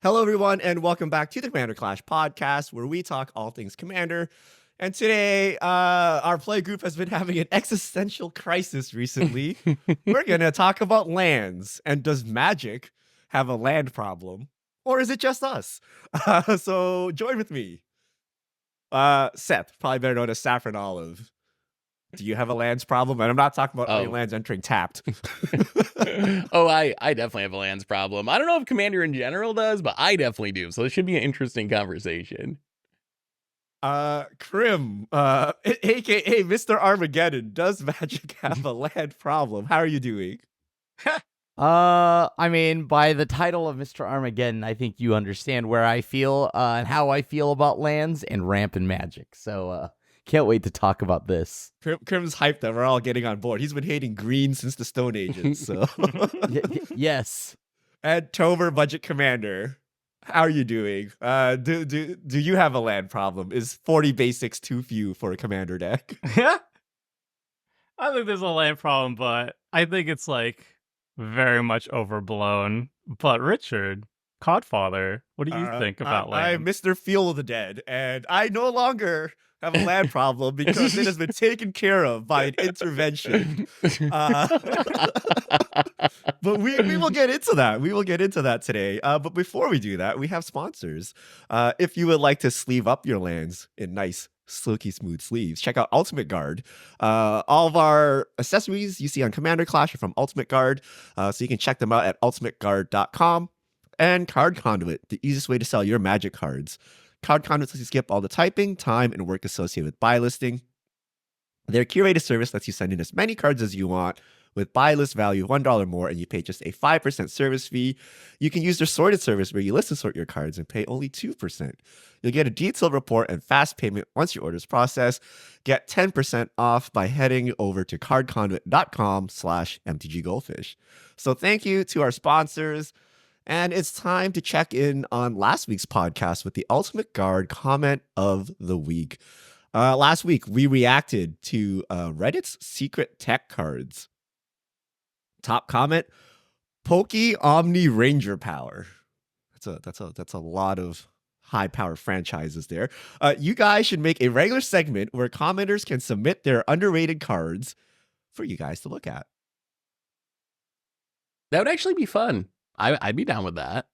Hello, everyone, and welcome back to the Commander Clash podcast, where we talk all things Commander. And today, our play group has been having an existential crisis recently. We're going to talk about lands. And does Magic have a land problem? Or is it just us? So join with me. Seth, probably better known as Saffron Olive. Do you have a lands problem? And I'm not talking about all your lands entering tapped. I definitely have a lands problem. I don't know if Commander in general does, but I definitely do. So this should be an interesting conversation. Krim, aka Mr. Armageddon, does Magic have a land problem? How are you doing? I mean, by the title of Mr. Armageddon, I think you understand where I feel and how I feel about lands and rampant magic. So, can't wait to talk about this. Krim's hyped that we're all getting on board. He's been hating green since the Stone Ages, so. Yes. And Tover, Budget Commander, how are you doing? Do you have a land problem? Is 40 basics too few for a commander deck? Yeah, I think there's a land problem, but I think it's like very much overblown. But Richard, Codfather, what do you think about land? I'm Mr. Feel of the Dead, and I no longer have a land problem because it has been taken care of by an intervention. But we will get into that. We will get into that today. But before we do that, we have sponsors. If you would like to sleeve up your lands in nice, silky smooth sleeves, check out Ultimate Guard. All of our accessories you see on Commander Clash are from Ultimate Guard. So you can check them out at ultimateguard.com. And Card Conduit, the easiest way to sell your Magic cards. Card Conduit lets you skip all the typing, time, and work associated with buy listing. Their curated service lets you send in as many cards as you want with buy list value of $1 more, and you pay just a 5% service fee. You can use their sorted service where you list and sort your cards and pay only 2%. You'll get a detailed report and fast payment once your order is processed. Get 10% off by heading over to cardconduit.com/mtggoldfish. So thank you to our sponsors. And it's time to check in on last week's podcast with the Ultimate Guard comment of the week. Last week, we reacted to Reddit's secret tech cards. Top comment: Pokey Omni Ranger Power. That's a lot of high power franchises there. You guys should make a regular segment where commenters can submit their underrated cards for you guys to look at. That would actually be fun. I'd be down with that.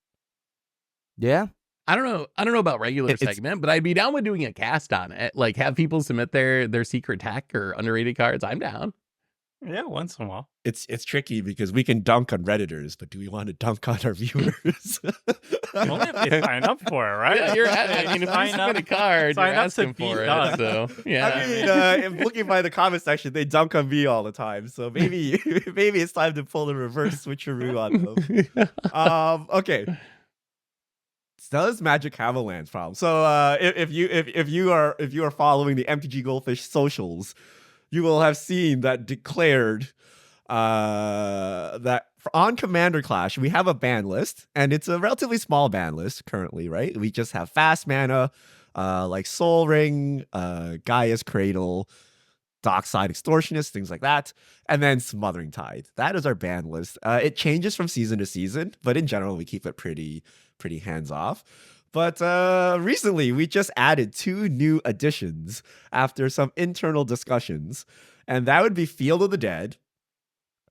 Yeah. I don't know about regular segment, but I'd be down with doing a cast on it. Like have people submit their secret tech or underrated cards. I'm down. Yeah, once in a while. It's tricky because we can dunk on Redditors, but do we want to dunk on our viewers? Only if they sign up for it, right? Yeah, if you submit a card, you're asking for it. So yeah. I mean, looking by the comment section, they dunk on me all the time. So maybe it's time to pull the reverse switcheroo on them. Okay. Does Magic have a lands problem? So if you are following the MTG Goldfish socials, you will have seen that declared that on Commander Clash, we have a ban list, and it's a relatively small ban list currently, right? We just have fast mana, like Soul Ring, Gaia's Cradle, Dockside Extortionist, things like that, and then Smothering Tide. That is our ban list. It changes from season to season, but in general, we keep it pretty hands-off. But recently, we just added 2 new additions after some internal discussions, and that would be Field of the Dead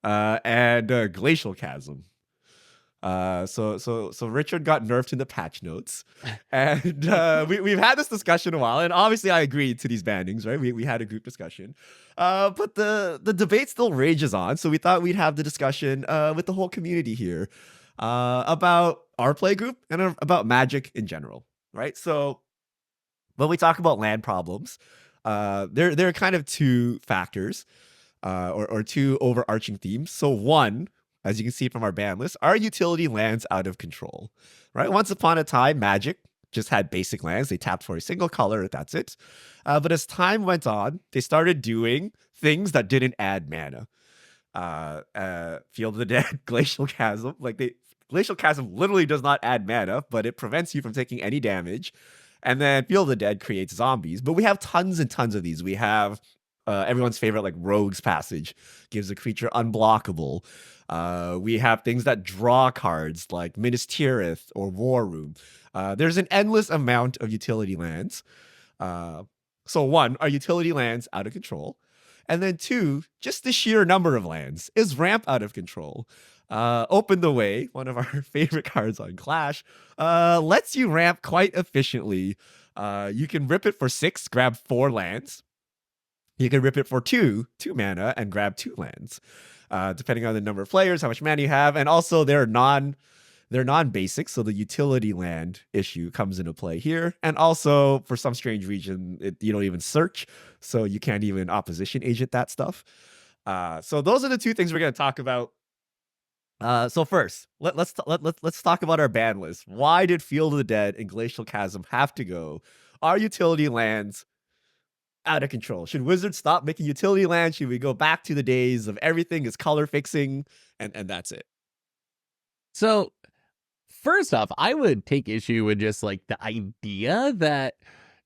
and Glacial Chasm. So Richard got nerfed in the patch notes, and we've had this discussion a while, and obviously I agreed to these bannings, right? We had a group discussion, but the debate still rages on. So we thought we'd have the discussion with the whole community here about our play group and about Magic in general, right? So when we talk about land problems, there are kind of 2 factors or 2 overarching themes. So one, as you can see from our ban list, are utility lands out of control, right? Once upon a time, Magic just had basic lands. They tapped for a single color, that's it. But as time went on, they started doing things that didn't add mana. Field of the Dead, Glacial Chasm, Glacial Chasm literally does not add mana, but it prevents you from taking any damage. And then Field of the Dead creates zombies. But we have tons and tons of these. We have everyone's favorite like Rogue's Passage gives a creature unblockable. We have things that draw cards like Minas Tirith or War Room. There's an endless amount of utility lands. So one, are utility lands out of control? And then two, just the sheer number of lands. Is ramp out of control? Open the Way, one of our favorite cards on Clash, lets you ramp quite efficiently. You can rip it for 6, grab 4 lands. You can rip it for 2 mana, and grab 2 lands, depending on the number of players, how much mana you have, and also they're non-basic, so the utility land issue comes into play here. And also, for some strange reason, you don't even search, so you can't even opposition agent that stuff. So those are the 2 things we're going to talk about. So first, let's talk about our ban list. Why did Field of the Dead and Glacial Chasm have to go? Are utility lands out of control? Should Wizards stop making utility lands? Should we go back to the days of everything is color fixing and that's it? So first off, I would take issue with just like the idea that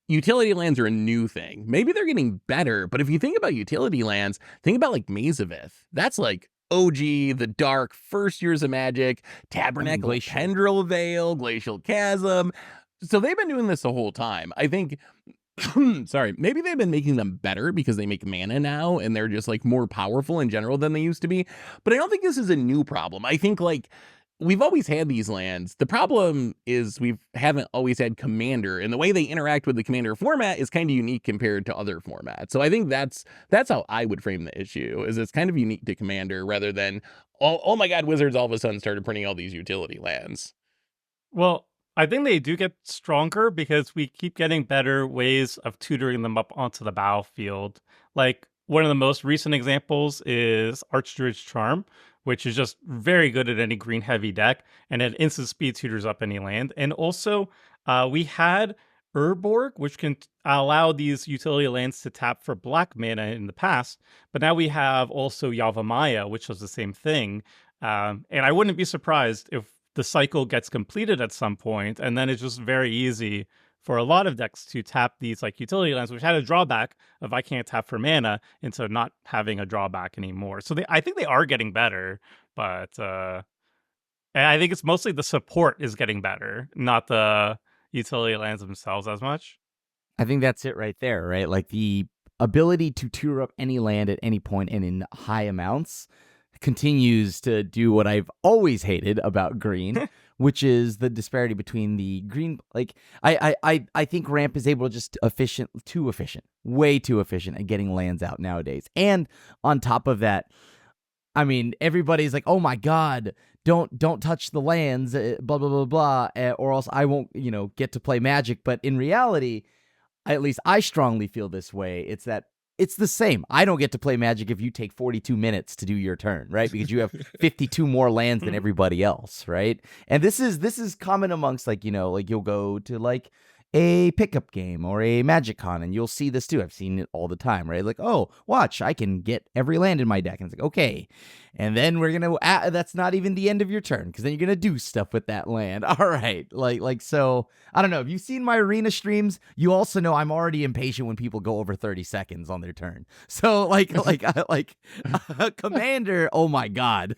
utility lands are a new thing. Maybe they're getting better, but if you think about utility lands, think about like Maze of Ith. That's like OG, the Dark, first years of Magic, Tabernacle, Tendril Veil, Glacial Chasm. So they've been doing this the whole time. I think, sorry, maybe they've been making them better because they make mana now and they're just like more powerful in general than they used to be. But I don't think this is a new problem. I think like we've always had these lands. The problem is we haven't always had Commander, and the way they interact with the Commander format is kind of unique compared to other formats. So I think that's how I would frame the issue, is it's kind of unique to Commander rather than, oh my God, Wizards all of a sudden started printing all these utility lands. Well, I think they do get stronger because we keep getting better ways of tutoring them up onto the battlefield. Like, one of the most recent examples is Archdruid's Charm, which is just very good at any green heavy deck, and it instant speed tutors up any land. And also, we had Urborg, which can allow these utility lands to tap for black mana in the past, but now we have also Yavimaya, which does the same thing. And I wouldn't be surprised if the cycle gets completed at some point, and then it's just very easy for a lot of decks to tap these like utility lands, which had a drawback of I can't tap for mana, into not having a drawback anymore. So I think they are getting better, but and I think it's mostly the support is getting better, not the utility lands themselves as much. I think that's it right there, right? Like the ability to tutor up any land at any point and in high amounts continues to do what I've always hated about green, which is the disparity between the green. Like I think ramp is able to just way too efficient at getting lands out nowadays. And on top of that, I mean, everybody's like, oh my God, don't touch the lands, blah, blah, blah, blah, or else I won't, get to play Magic. But in reality, at least I strongly feel this way. It's that it's the same. I don't get to play Magic if you take 42 minutes to do your turn, right? Because you have 52 more lands than everybody else, right? And this is common amongst like you'll go to like a pickup game or a Magic Con, and you'll see this too. I've seen it all the time, right? Like, oh, watch, I can get every land in my deck. And it's like, okay. And then we're going to, that's not even the end of your turn, because then you're going to do stuff with that land. All right. Like, so, I don't know. If you've seen my arena streams, you also know I'm already impatient when people go over 30 seconds on their turn. So, like Commander, oh my God.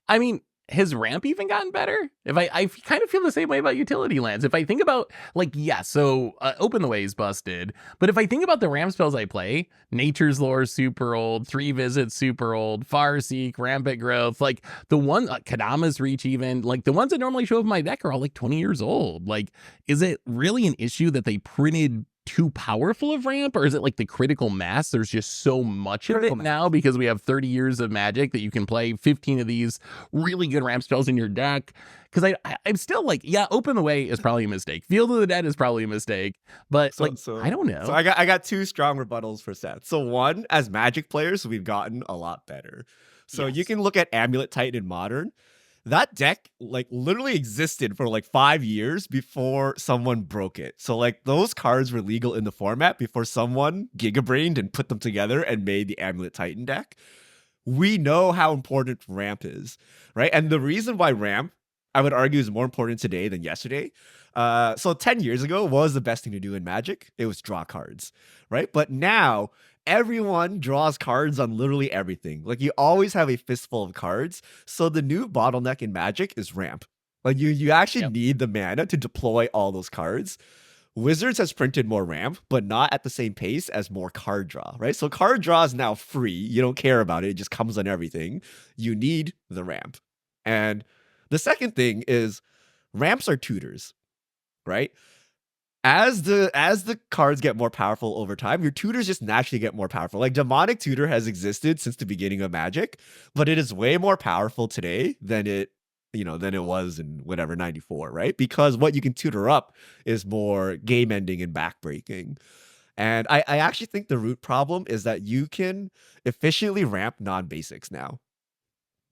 I mean, has ramp even gotten better? If I kind of feel the same way about utility lands. If I think about Open the Way is busted, but if I think about the ramp spells I play, Nature's Lore is super old, 3 Visits super old, Farseek, Rampant Growth, like the one Kadama's Reach, even like the ones that normally show up in my deck are all like 20 years old. Like, is it really an issue that they printed too powerful of ramp, or is it like the critical mass? There's just so much of it now because we have 30 years of Magic that you can play 15 of these really good ramp spells in your deck. Because I'm still like, yeah, Open the Way is probably a mistake. Field of the Dead is probably a mistake. But I don't know. So I got 2 strong rebuttals for Seth. So one, as Magic players, we've gotten a lot better. So you can look at Amulet Titan in Modern. That deck like literally existed for like 5 years before someone broke it. So like those cards were legal in the format before someone gigabrained and put them together and made the Amulet Titan deck. We know how important ramp is, right? And the reason why ramp I would argue is more important today than yesterday. So 10 years ago, what was the best thing to do in Magic? It was draw cards, right? But now everyone draws cards on literally everything. Like you always have a fistful of cards. So the new bottleneck in Magic is ramp. Like you actually Yep. need the mana to deploy all those cards. Wizards has printed more ramp, but not at the same pace as more card draw, right? So card draw is now free. You don't care about it. It just comes on everything. You need the ramp. And the second thing is ramps are tutors, right? As the cards get more powerful over time, your tutors just naturally get more powerful. Like demonic tutor has existed since the beginning of Magic, but it is way more powerful today than it was in whatever 94, right? Because what you can tutor up is more game ending and backbreaking. And I actually think the root problem is that you can efficiently ramp non-basics now.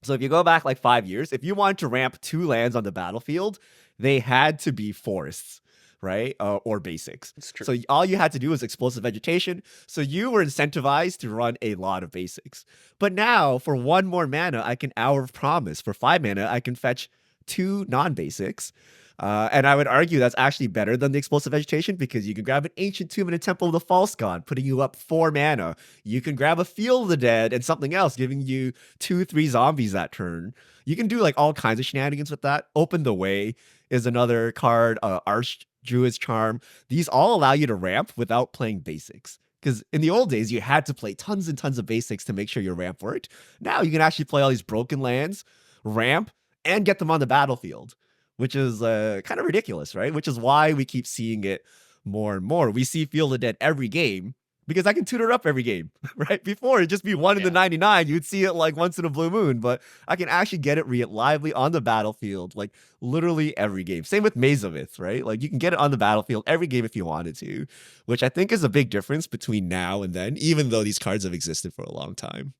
So if you go back like 5 years, if you wanted to ramp 2 lands on the battlefield, they had to be forests, right? Or basics. It's true. So all you had to do was explosive vegetation. So you were incentivized to run a lot of basics. But now for 1 more mana, I can Hour of Promise. For 5 mana, I can fetch 2 non-basics. And I would argue that's actually better than the explosive vegetation because you can grab an ancient tomb and a temple of the false god, putting you up 4 mana. You can grab a field of the dead and something else, giving you 2-3 zombies that turn. You can do like all kinds of shenanigans with that. Open the Way is another card. Archdruid's Charm. These all allow you to ramp without playing basics. Because in the old days, you had to play tons and tons of basics to make sure your ramp worked. Now you can actually play all these broken lands, ramp, and get them on the battlefield, which is kind of ridiculous, right? Which is why we keep seeing it more and more. We see Field of Dead every game because I can tutor up every game, right? Before it'd just be 1 in the 99. You'd see it like once in a blue moon, but I can actually get it lively on the battlefield, like literally every game. Same with Maze of Ith, right? Like you can get it on the battlefield every game if you wanted to, which I think is a big difference between now and then, even though these cards have existed for a long time.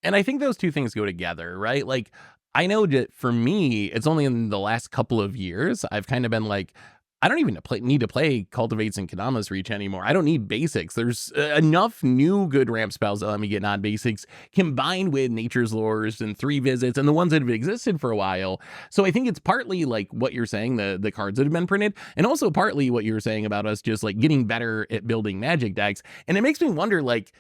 And I think those two things go together, right? Like, I know that for me, it's only in the last couple of years I've kind of been like, I don't even need to play Cultivates and Kadama's Reach anymore. I don't need basics. There's enough new good ramp spells that let me get non-basics combined with Nature's Lures and 3 Visits and the ones that have existed for a while. So I think it's partly like what you're saying, the cards that have been printed, and also partly what you were saying about us just like getting better at building Magic decks. And it makes me wonder, like,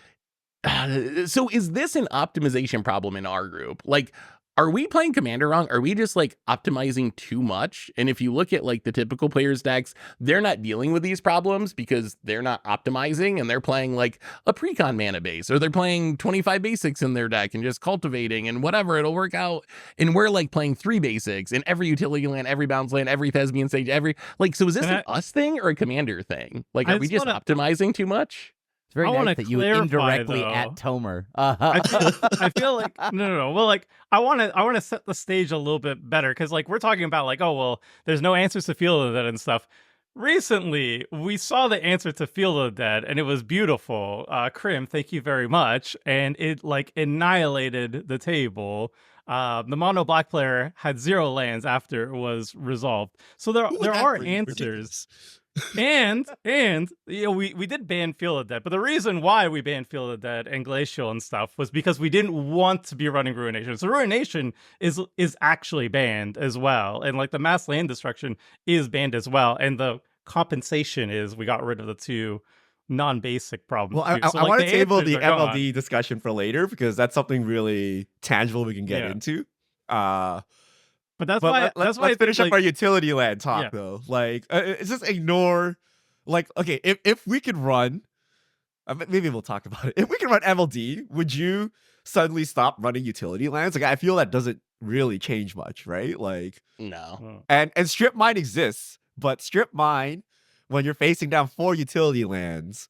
so is this an optimization problem in our group? Like, are we playing Commander wrong? Are we just like optimizing too much? And if you look at like the typical players' decks, they're not dealing with these problems because they're not optimizing and they're playing like a precon mana base, or they're playing 25 basics in their deck and just cultivating and whatever, it'll work out. And we're like playing 3 basics in every utility land, every bounce land, every Thespian stage, like, so is this an us thing or a Commander thing? Like, are we just optimizing too much? It's very nice that you clarify, indirectly though. at Tomer. I feel like no. Well, like I want to set the stage a little bit better because like we're talking about like, oh well, there's no answers to Field of the Dead and stuff. Recently, we saw the answer to Field of the Dead and it was beautiful. Krim, thank you very much, and it like annihilated the table. The mono black player had 0 lands after it was resolved. So there are answers. and you know, we did ban Field of the Dead, but the reason why we banned Field of the Dead and Glacial and stuff was because we didn't want to be running Ruination. So Ruination is actually banned as well, and like the mass land destruction is banned as well, and the compensation is we got rid of the 2 non-basic problems. Well, So, I like, want to table the answers are MLD discussion for later because that's something really tangible we can get into. But that's But why let's I finish think, up our utility land talk Yeah. though. Like, it's just ignore. Like, okay, if we could run, maybe we'll talk about it. If we can run MLD, would you suddenly stop running utility lands? Like, I feel that doesn't really change much, right? Like, No. and strip mine exists, but strip mine when you're facing down 4 utility lands,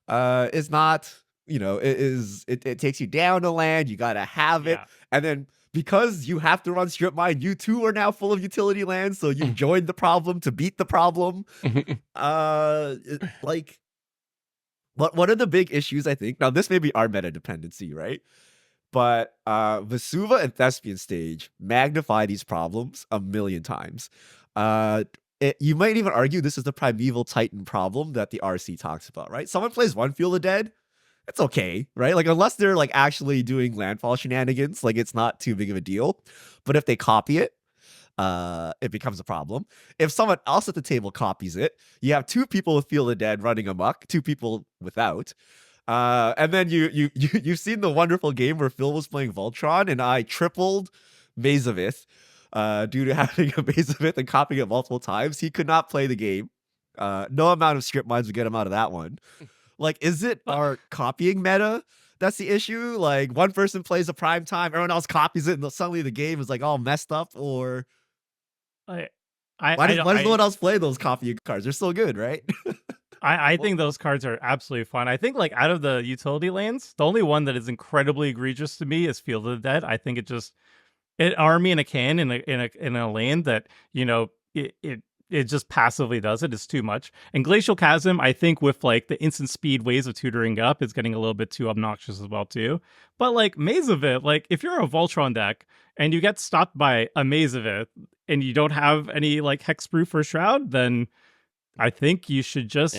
is not. It takes you down a land. You gotta have it, and then. Because you have to run strip mine, you too are now full of utility lands, so you joined the problem to beat the problem. Like, what are the big issues, I think? Now, this may be our meta dependency, right? But Vesuva and Thespian Stage magnify these problems a million times. You might even argue this is the Primeval Titan problem that the RC talks about, right? Someone plays 1 Field of Dead, it's okay, right? Like, unless they're like actually doing landfall shenanigans, like it's not too big of a deal. But if they copy it, it becomes a problem. If someone else at the table copies it, you have 2 people with Field of Dead running amok, 2 people without. And then you've seen the wonderful game where Phil was playing Voltron and I tripled Mazavith due to having a Mazavith and copying it multiple times. He could not play the game. No amount of script mines would get him out of that one. Like, is it our copying meta that's the issue? Like, one person plays a prime time, everyone else copies it, and suddenly the game is like all messed up? Or I why does don't- no one else play those copying cards? They're so good, right? I think those cards are absolutely fun. I think like out of the utility lands, the only one that is incredibly egregious to me is Field of the Dead. I think it army in a can in a land that, you know, it just passively does it. It's too much. And Glacial Chasm, I think with like the instant speed ways of tutoring up, is getting a little bit too obnoxious as well too. But like Maze of It, like if you're a Voltron deck and you get stopped by a Maze of It and you don't have any like hexproof or shroud, then I think you should just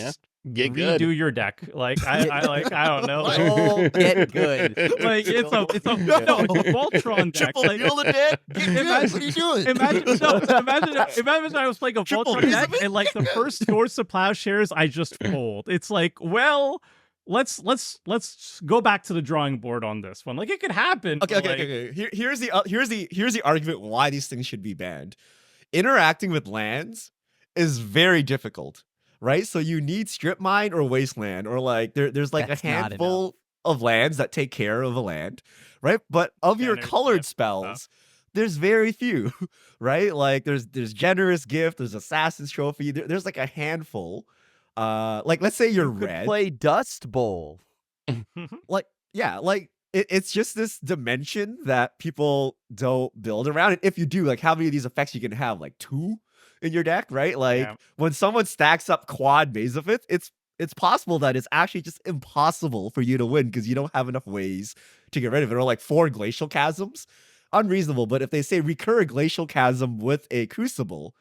Get good. redo your deck. Like I don't know. Like, Oh, get good. like it's a Voltron deck. Triple Like, Field of Dead? Get good. Imagine- What are you doing? Imagine I was playing a Triple Voltron deck Elizabeth? and like the first Doors to Plowshares I just fold. It's like, well, let's go back to the drawing board on this one. Like it could happen. Okay, but, okay, like, okay. Here's the argument why these things should be banned. Interacting with lands is very difficult, right? So you need strip mine or wasteland, or like there's like That's a not handful of lands that take care of a land, right? But of your Generous colored gift spells, there's very few, right? Like there's generous gift, there's assassin's trophy, there's like a handful. Like let's say you're You could red. play Dust Bowl. Like yeah, like it's just this dimension that people don't build around. And if you do, like how many of these effects you can have? Like 2 in your deck, right? Like Yeah. when someone stacks up quad Mazavith, it's possible that it's actually just impossible for you to win because you don't have enough ways to get rid of it. Or like 4 glacial chasms, unreasonable. But if they say recur a glacial chasm with a crucible,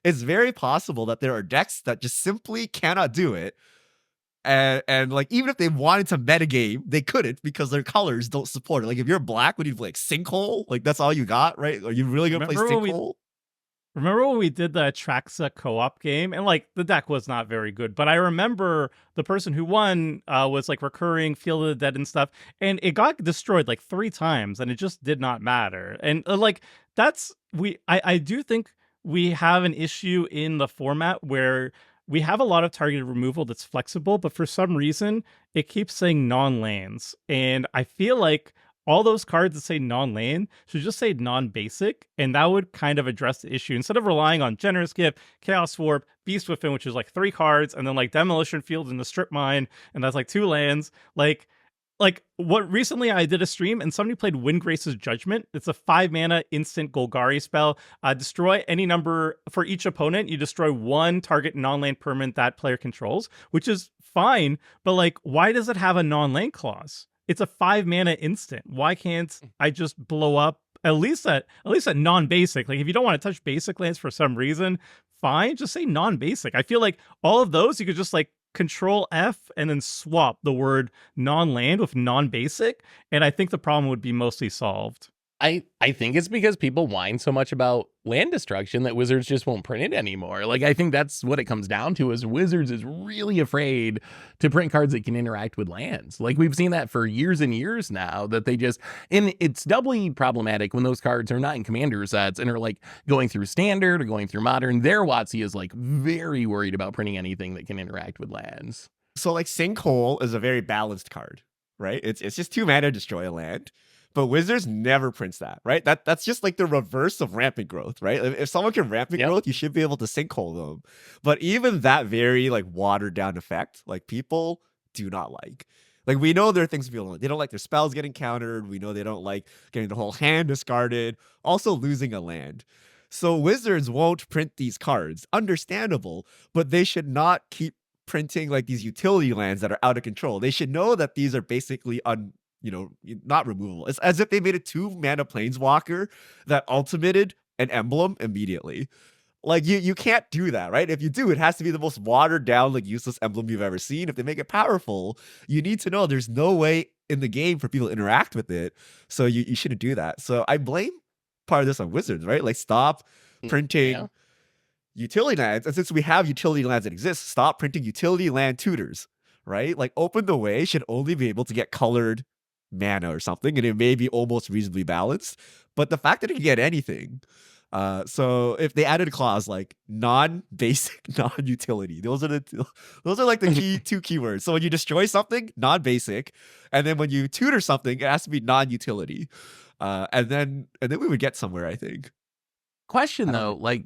it's very possible that there are decks that just simply cannot do it. And like even if they wanted to metagame, they couldn't because their colors don't support it. Like if you're black, would you play like Sinkhole? Like that's all you got, right? Are you really gonna play Remember when we- Sinkhole? Remember when we did the Traxa co-op game, and like the deck was not very good, but I remember the person who won was like recurring Field of the Dead and stuff, and it got destroyed like 3 times, and it just did not matter. And like I do think we have an issue in the format where we have a lot of targeted removal that's flexible, but for some reason it keeps saying non-lands, and I feel like all those cards that say non-lane should just say non-basic, and that would kind of address the issue. Instead of relying on Generous Gift, Chaos Warp, Beast Within, which is like 3 cards, and then like Demolition Field and the Strip Mine, and that's like 2 lands. Like what recently I did a stream and somebody played Windgrace's Judgment. It's a 5 mana instant Golgari spell. Destroy any number for each opponent. You destroy 1 target non-lane permanent that player controls, which is fine, but like why does it have a non-lane clause? It's a 5 mana instant. Why can't I just blow up at least at non-basic? Like if you don't want to touch basic lands for some reason, fine, just say non-basic. I feel like all of those you could just like Control F and then swap the word non-land with non-basic, and I think the problem would be mostly solved. I think it's because people whine so much about land destruction that Wizards just won't print it anymore. Like, I think that's what it comes down to is Wizards is really afraid to print cards that can interact with lands. Like, we've seen that for years and years now, that they just, and it's doubly problematic when those cards are not in commander sets and are like going through standard or going through modern. Their WotC is like very worried about printing anything that can interact with lands. So like Sinkhole is a very balanced card, right? It's just 2 mana, destroy a land. But Wizards never prints that, right? That's just like the reverse of rampant growth, right? If someone can rampant growth, you should be able to Sinkhole them. But even that very like watered down effect, like people do not like. Like we know there are things people don't like. They don't like their spells getting countered. We know they don't like getting the whole hand discarded. Also losing a land. So Wizards won't print these cards. Understandable, but they should not keep printing like these utility lands that are out of control. They should know that these are basically not removable. It's as if they made a 2 mana planeswalker that ultimated an emblem immediately. Like you can't do that, right? If you do, it has to be the most watered down, like useless emblem you've ever seen. If they make it powerful, you need to know there's no way in the game for people to interact with it. So you shouldn't do that. So I blame part of this on Wizards, right? Like stop printing Yeah. utility lands. And since we have utility lands that exist, stop printing utility land tutors, right? Like Open the Way should only be able to get colored mana or something, and it may be almost reasonably balanced. But the fact that it can get anything, so if they added a clause like non-basic, non-utility, those are like the key two keywords. So when you destroy something, non-basic, and then when you tutor something, it has to be non-utility. And then we would get somewhere, I think. Question I don't though, like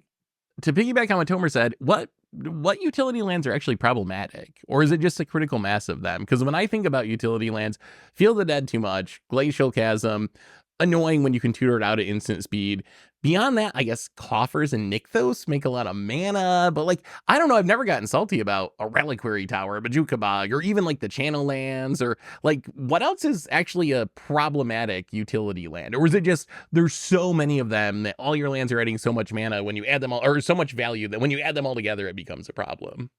to piggyback on what Tomer said, what utility lands are actually problematic, or is it just a critical mass of them? Because when I think about utility lands, Field of the Dead too much, Glacial Chasm, annoying when you can tutor it out at instant speed. Beyond that, I guess Coffers and Nykthos make a lot of mana, but like, I don't know, I've never gotten salty about a Reliquary Tower, a Bajuka Bog, or even like the Channel lands, or like, what else is actually a problematic utility land? Or is it just, there's so many of them that all your lands are adding so much mana when you add them all, or so much value that when you add them all together, it becomes a problem?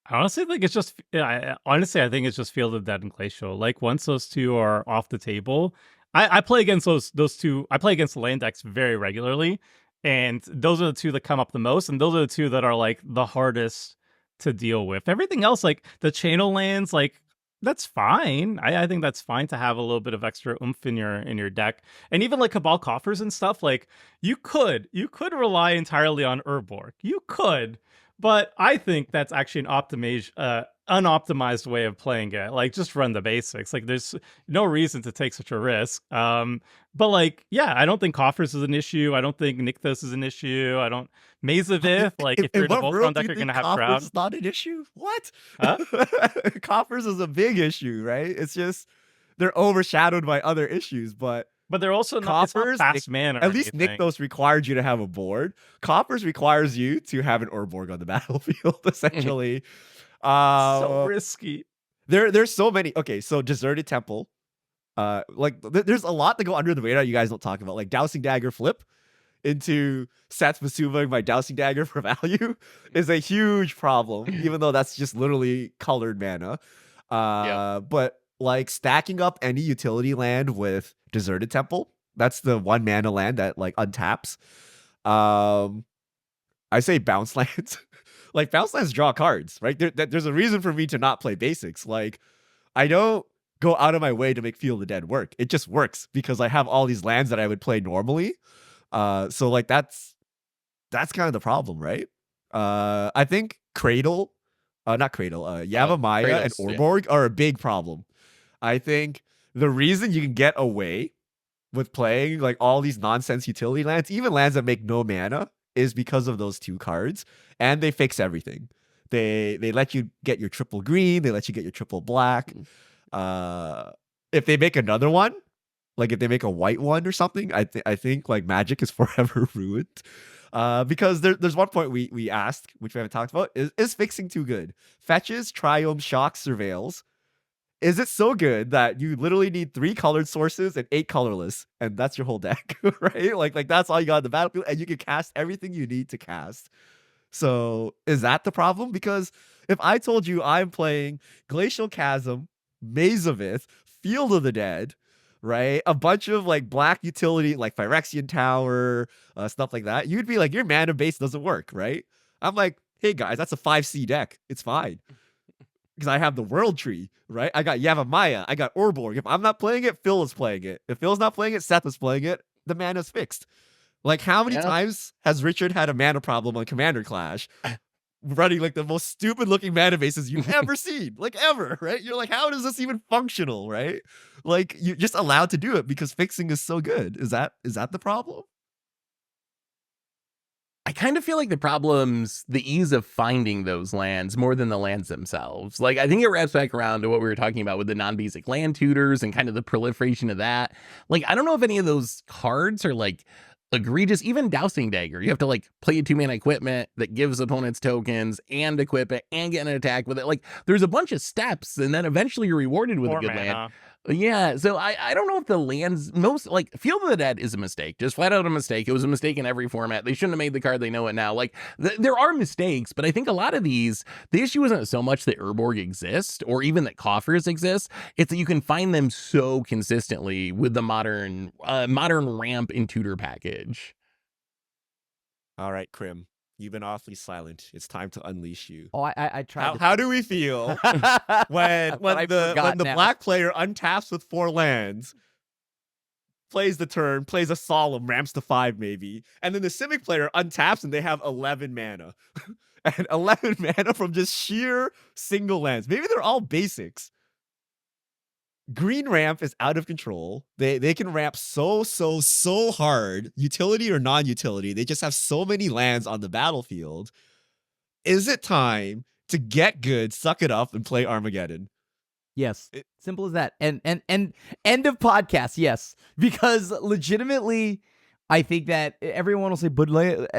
I honestly think it's just. I think it's just Field of Dead and Glacial. Like once those two are off the table, I play against those two. I play against the land decks very regularly, and those are the two that come up the most, and those are the two that are like the hardest to deal with. Everything else, like the channel lands, like that's fine. I think that's fine to have a little bit of extra oomph in your deck, and even like Cabal Coffers and stuff. Like you could rely entirely on Urborg. You could. But I think that's actually an unoptimized way of playing it. Like, just run the basics. Like, there's no reason to take such a risk. But like, yeah, I don't think Coffers is an issue. I don't think Nykthos is an issue. I don't Maze of Ith. Like, if you're in a Voltron deck, you're gonna have Coffers Crowd. is not an issue? What? Huh? Coffers is a big issue, right? It's just they're overshadowed by other issues, but But they're also not, it's not Coffers, fast mana. Or at least anything. Nykthos required you to have a board. Coffers requires you to have an Urborg on the battlefield, essentially. So risky. There's so many. Okay, so Deserted Temple. There's a lot to go under the radar you guys don't talk about. Like Dousing Dagger flip into Seth Masuva my Dousing Dagger for value is a huge problem, even though that's just literally colored mana. But like stacking up any utility land with Deserted Temple, that's the 1 mana land that like untaps. I say bounce lands. Like bounce lands draw cards, right? There's a reason for me to not play basics. Like I don't go out of my way to make Field of the Dead work. It just works because I have all these lands that I would play normally. So like that's kind of the problem, right? I think Yavimaya and Kratos, yeah. Urborg are a big problem. I think the reason you can get away with playing like all these nonsense utility lands, even lands that make no mana, is because of those two cards, and they fix everything. They let you get your triple green, they let you get your triple black. If they make another one, like if they make a white one or something, I think like Magic is forever ruined. Because there's one point we asked, which we haven't talked about, is fixing too good? Fetches, Triumph, Shocks, Surveils. Is it so good that you literally need 3 colored sources and 8 colorless, and that's your whole deck, right? Like that's all you got on the battlefield, and you can cast everything you need to cast. So is that the problem? Because if I told you I'm playing Glacial Chasm, Maze of Ith, Field of the Dead, right, a bunch of like black utility like Phyrexian Tower, stuff like that, you'd be like, your mana base doesn't work, right? I'm like, hey guys, that's a 5C deck. It's fine. Because I have the World Tree, right? I got Yavimaya, I got Urborg. If I'm not playing it, Phil is playing it. If Phil's not playing it, Seth is playing it. The mana's fixed. Like, how many times has Richard had a mana problem on Commander Clash, running like the most stupid looking mana bases you've ever seen, like ever, right? You're like, how is this even functional, right? Like, you're just allowed to do it because fixing is so good. Is that the problem? I kind of feel like the problem's the ease of finding those lands more than the lands themselves. Like, I think it wraps back around to what we were talking about with the non-basic land tutors and kind of the proliferation of that. Like, I don't know if any of those cards are like egregious. Even Dousing Dagger, you have to like play a 2-mana equipment that gives opponents tokens and equip it and get an attack with it. Like, there's a bunch of steps, and then eventually you're rewarded with a good land. Yeah, so I don't know if the lands, most, like, Field of the Dead is a mistake. Just flat out a mistake. It was a mistake in every format. They shouldn't have made the card. They know it now. Like, there are mistakes, but I think a lot of these, the issue isn't so much that Urborg exists or even that Coffers exist. It's that you can find them so consistently with the modern ramp and tutor package. All right, Krim, you've been awfully silent. It's time to unleash you. Oh, I tried. How do we feel when I the forgot now. black player untaps with 4 lands, plays the turn, plays a solemn, ramps to 5 maybe, and then the Simic player untaps and they have 11 mana. And 11 mana from just sheer single lands. Maybe they're all basics. Green ramp is out of control. They can ramp so hard, utility or non-utility. They just have so many lands on the battlefield. Is it time to get good, suck it up, and play Armageddon? Yes, simple as that. And end of podcast. Yes, because legitimately, I think that everyone will say, "But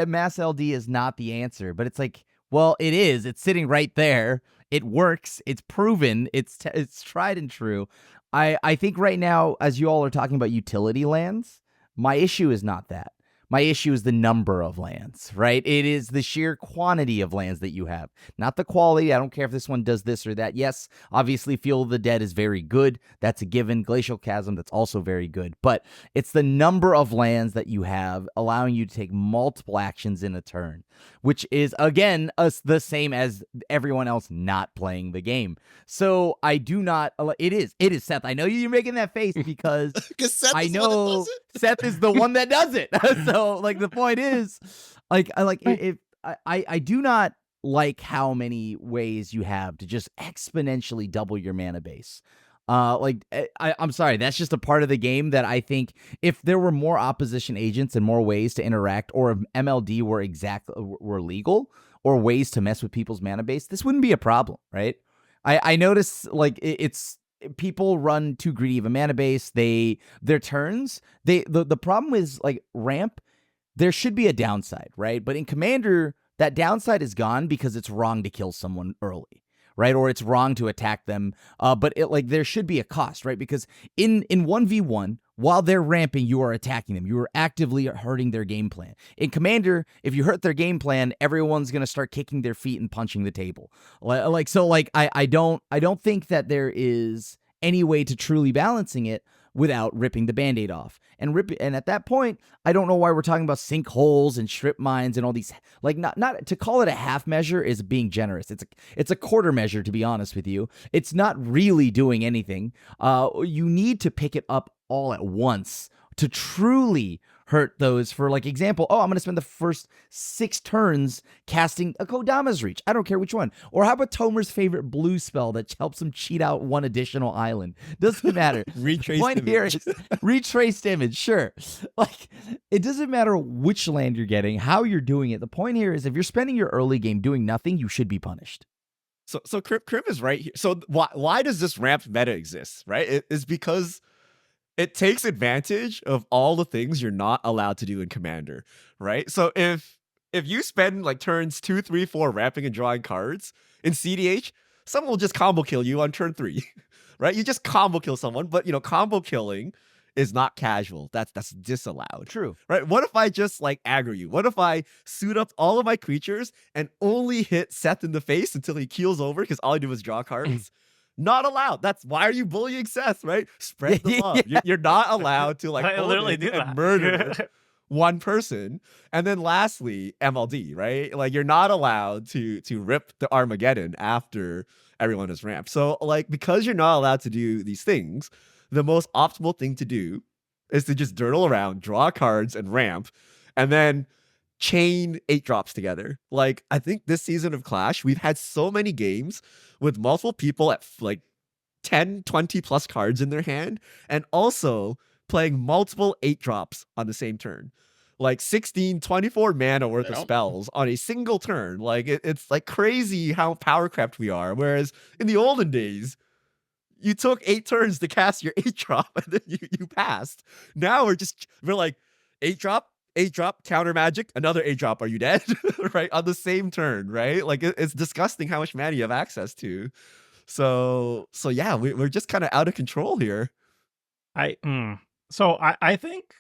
mass LD is not the answer." But it's like, well, it is. It's sitting right there. It works. It's proven. It's tried and true. I think right now, as you all are talking about utility lands, my issue is not that. My issue is the number of lands, right? It is the sheer quantity of lands that you have, not the quality. I don't care if this one does this or that. Yes, obviously, Field of the Dead is very good. That's a given. Glacial Chasm, that's also very good. But it's the number of lands that you have allowing you to take multiple actions in a turn, which is, again, the same as everyone else not playing the game. So I do not. It is, Seth. I know you're making that face because Seth I is the one that know does it. Seth is the one that does it. So, like, the point is, I do not like how many ways you have to just exponentially double your mana base. I'm sorry, that's just a part of the game that I think if there were more opposition agents and more ways to interact, or if MLD were legal, or ways to mess with people's mana base, this wouldn't be a problem, right? I notice, like, it's people run too greedy of a mana base. Their turns, the problem is, like, ramp, there should be a downside, right? But in Commander, that downside is gone because it's wrong to kill someone early, right? Or it's wrong to attack them. But there should be a cost, right? Because in 1v1, while they're ramping, you are attacking them. You are actively hurting their game plan. In Commander, if you hurt their game plan, everyone's going to start kicking their feet and punching the table. I don't think that there is any way to truly balancing it without ripping the Band-Aid off. And at that point, I don't know why we're talking about sinkholes and strip mines and all these, like, not to call it a half measure is being generous. It's a quarter measure, to be honest with you. It's not really doing anything. You need to pick it up all at once to truly hurt those. For, like, example, I'm going to spend the first 6 turns casting a Kodama's Reach. I don't care which one. Or how about Tomer's favorite blue spell that helps him cheat out one additional island? Doesn't matter. Retraced Point here is retraced image, sure. Like, it doesn't matter which land you're getting, how you're doing it. The point here is if you're spending your early game doing nothing, you should be punished. So Krim is right here. So why does this ramp meta exist, right? It is because it takes advantage of all the things you're not allowed to do in Commander, right? So if you spend, like, turns 2, 3, 4 ramping and drawing cards in CDH, someone will just combo kill you on turn 3, right? You just combo kill someone, but, combo killing is not casual. That's disallowed. True. Right? What if I just, like, aggro you? What if I suit up all of my creatures and only hit Seth in the face until he keels over because all I do is draw cards? Not allowed. That's why are you bullying Seth, right? Spread the love. You're not allowed to, like, I literally do and that. murder one person. And then lastly, MLD, right? Like, you're not allowed to rip the Armageddon after everyone is ramped. So, like, because you're not allowed to do these things, the most optimal thing to do is to just dirtle around, draw cards, and ramp, and then chain 8 drops together. Like, I think this season of Clash, we've had so many games with multiple people at, like, 10, 20 plus cards in their hand, and also playing multiple 8 drops on the same turn. Like 16, 24 mana worth of spells on a single turn. Like, it's like crazy how power crept we are. Whereas in the olden days, you took 8 turns to cast your 8 drop and then you passed. Now we're like 8 drop, counter magic, another 8 drop. Are you dead? Right? On the same turn, right? Like, it's disgusting how much mana you have access to. So yeah, we're just kind of out of control here. I think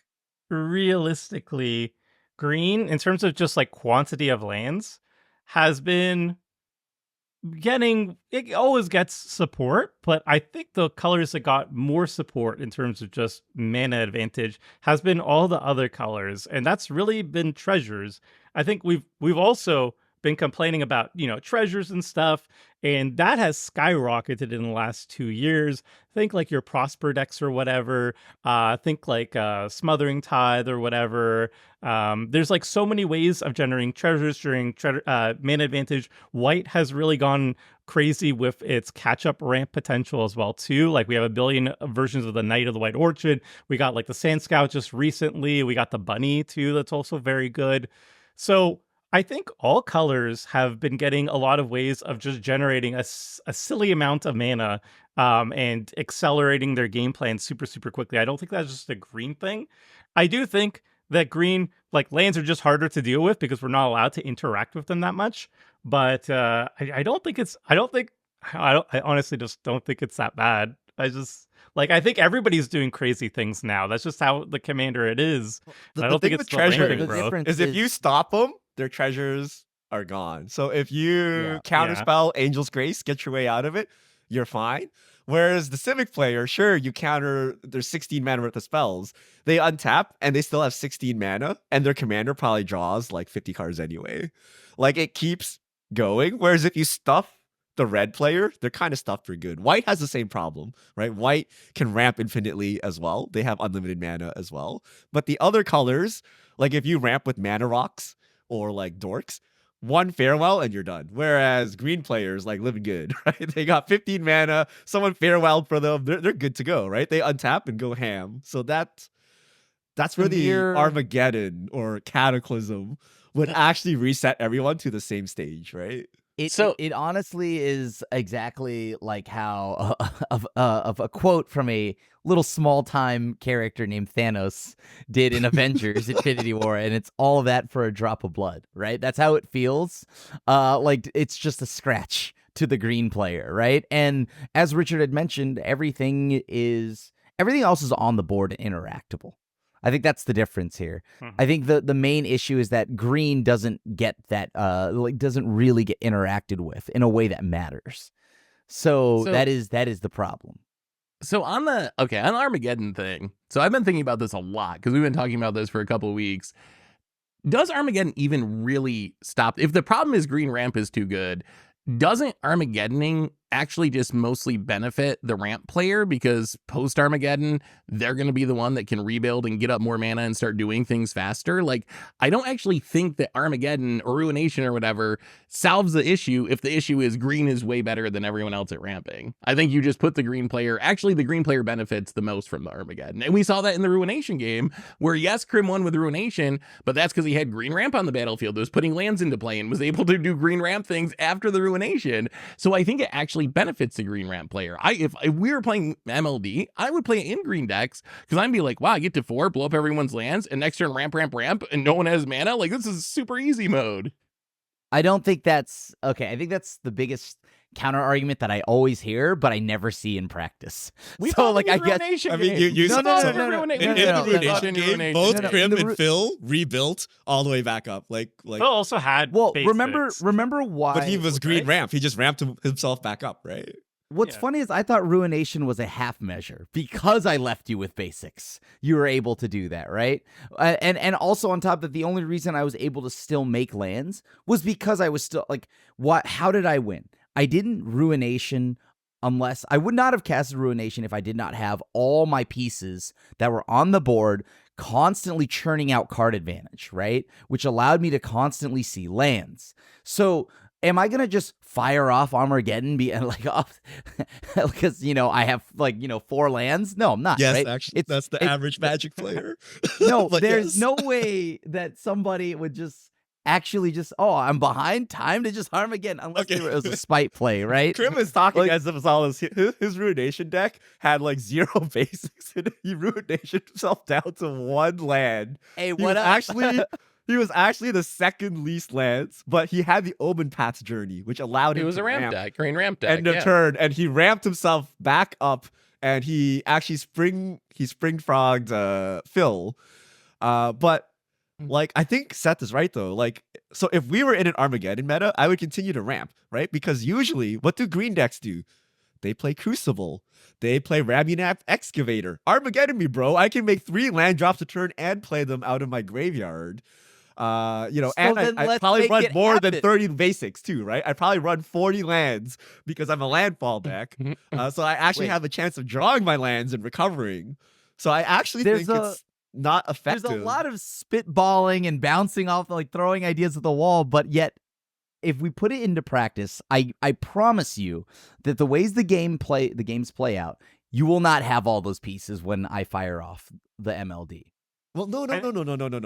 realistically, green, in terms of just, like, quantity of lands, has been it always gets support, but I think the colors that got more support in terms of just mana advantage has been all the other colors, and that's really been treasures. I think we've also been complaining about, treasures and stuff, and that has skyrocketed in the last 2 years. Think like your Prosper decks or whatever. Think like Smothering Tithe or whatever. There's like so many ways of generating treasures during mana advantage. White has really gone crazy with its catch-up ramp potential as well too. Like we have a billion versions of the Knight of the White Orchid. We got like the Sand Scout just recently. We got the Bunny too. That's also very good. So I think all colors have been getting a lot of ways of just generating a silly amount of mana and accelerating their game plan super, super quickly. I don't think that's just a green thing. I do think that green, like lands are just harder to deal with because we're not allowed to interact with them that much. But I don't think I honestly just don't think it's that bad. I think everybody's doing crazy things now. That's just how the commander it is. The I don't thing think with it's treasure the growth. difference is if you stop them, their treasures are gone. So if you counterspell Angel's Grace, get your way out of it, you're fine. Whereas the Civic player, sure, you counter their 16 mana worth of spells. They untap and they still have 16 mana, and their commander probably draws like 50 cards anyway. Like it keeps going. Whereas if you stuff the red player, they're kind of stuffed for good. White has the same problem, right? White can ramp infinitely as well. They have unlimited mana as well. But the other colors, like if you ramp with mana rocks or like dorks, one farewell and you're done. Whereas green players like living good, right? They got 15 mana, someone farewelled for them, they're good to go, right? They untap and go ham. So that's where the Armageddon or Cataclysm would actually reset everyone to the same stage, right? It honestly is exactly like how of a quote from a little small time character named Thanos did in Avengers Infinity War, and it's all that for a drop of blood, right? That's how it feels. Like it's just a scratch to the green player, right? And as Richard had mentioned, everything else is on the board and interactable. I think that's the difference here. I think the main issue is that green doesn't get that doesn't really get interacted with in a way that matters. So that is the problem. So on the Armageddon thing, so I've been thinking about this a lot because we've been talking about this for a couple of weeks. Does Armageddon even really stop? If the problem is green ramp is too good, doesn't Armageddoning actually just mostly benefit the ramp player, because post Armageddon they're going to be the one that can rebuild and get up more mana and start doing things faster? Like, I don't actually think that Armageddon or Ruination or whatever solves the issue if the issue is green is way better than everyone else at ramping. I think you just put the green player benefits the most from the Armageddon, and we saw that in the Ruination game where yes, Crim won with Ruination, but that's because he had green ramp on the battlefield that was putting lands into play and was able to do green ramp things after the Ruination. So I think it actually benefits the green ramp player. If we were playing MLD, I would play it in green decks because I'd be like, wow, I get to 4, blow up everyone's lands, and next turn ramp, and no one has mana. Like, this is super easy mode. I don't think that's okay. I think that's the biggest counter argument that I always hear, but I never see in practice. We so saw like it in I the guess Ruination I mean, game. you No, saw no, it no, in no, in no, the no, Ruination no, game, both no, no. Crim In the and Phil rebuilt all the way back up. Like Phil also had remember why? but he was green right? ramp. He just ramped himself back up, right? What's funny is I thought Ruination was a half measure because I left you with basics. You were able to do that, right? And also on top of that, the only reason I was able to still make lands was because I was still like, what? How did I win? I didn't Ruination unless I would not have casted Ruination if I did not have all my pieces that were on the board constantly churning out card advantage, right? Which allowed me to constantly see lands. So am I gonna just fire off Armageddon because I have 4 lands? No, I'm not. Yes, right? actually, that's the average Magic player. No, But there's yes. no way that somebody would just actually I'm behind, time to just Armageddon, unless Okay. it was a spite play, right? Crim is talking Like- as if it's all his Ruination deck had like 0 basics, and he Ruination himself down to 1 land. Hey, He what was up? he was actually the second least lands, but he had the Omen Path's Journey, which allowed him It was to a ramp deck, green ramp deck. end of yeah. turn, and he ramped himself back up, and he actually spring frogged Phil. But like, I think Seth is right though. Like, so if we were in an Armageddon meta, I would continue to ramp, right? Because usually, what do green decks do? They play Crucible. They play Ramunap Excavator. Armageddon me, bro. I can make 3 land drops a turn and play them out of my graveyard. So and then I let's probably make run it more than happen. 30 basics too, right? I probably run 40 lands because I'm a landfall deck. So I actually Wait. have a chance of drawing my lands and recovering. So I actually There's think it's not effective. There's a lot of spitballing and bouncing off, like throwing ideas at the wall, but yet if we put it into practice, I promise you that the ways the games play out, you will not have all those pieces when I fire off the MLD. Well, no.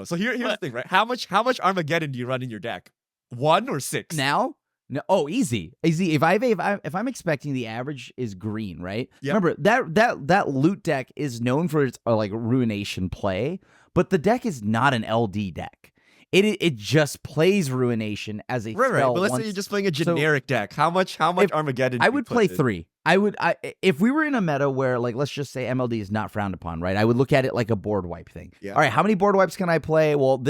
So here's the But- thing, right? How much Armageddon do you run in your deck? 1 or 6? Now, no, oh, easy. If I'm expecting the average is green, right? Yep. Remember that loot deck is known for its like ruination play, but the deck is not an LD deck. It just plays ruination as a Right. spell. But let's say you're just playing a generic deck. How much Armageddon? I do you would put play in? 3. If we were in a meta where, like, let's just say MLD is not frowned upon, right? I would look at it like a board wipe thing. Yeah. All right, how many board wipes can I play? Well,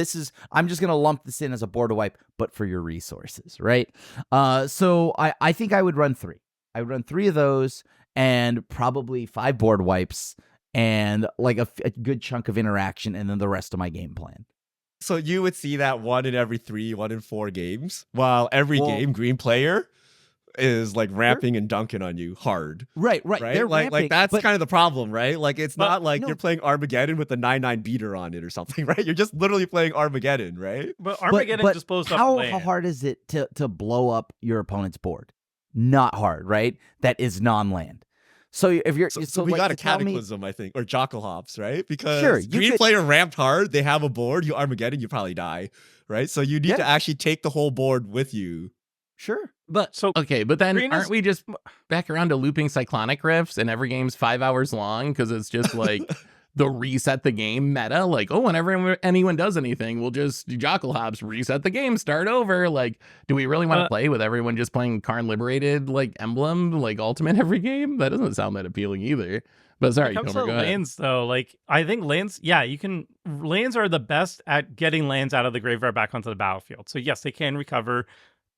I'm just gonna lump this in as a board wipe, but for your resources, right? So I think I would run 3. I would run 3 of those and probably 5 board wipes and like a good chunk of interaction, and then the rest of my game plan. So you would see that 1 in every 3, 1 in 4 games, while every game green player is like ramping and dunking on you hard. Right. Right? They're Like ramping, that's but- kind of the problem, right? Like it's But- not like no. you're playing Armageddon with a 9/9 beater on it or something, right? You're just literally playing Armageddon, right? But Armageddon but just blows up how land. hard is it to blow up your opponent's board? Not hard, right? That is non-land. So if you're So we like, got a to tell me- Cataclysm, I think, or Jocklehops, right? Because Sure, you green could- player ramped hard, they have a board, you Armageddon, you probably die, right? So you need Yeah. to actually take the whole board with you. Sure. But So okay, but then green aren't is- we just back around to looping cyclonic rifts and every game's 5 hours long because it's just like the reset the game meta? Like, oh, whenever anyone does anything, we'll just Jocklehops, reset the game, start over. Like, do we really want to play with everyone just playing Karn Liberated like emblem like ultimate every game? That doesn't sound that appealing either. But sorry, When it comes Comer, to go ahead. lands, though, like I think lands, lands are the best at getting lands out of the graveyard back onto the battlefield. So yes, they can recover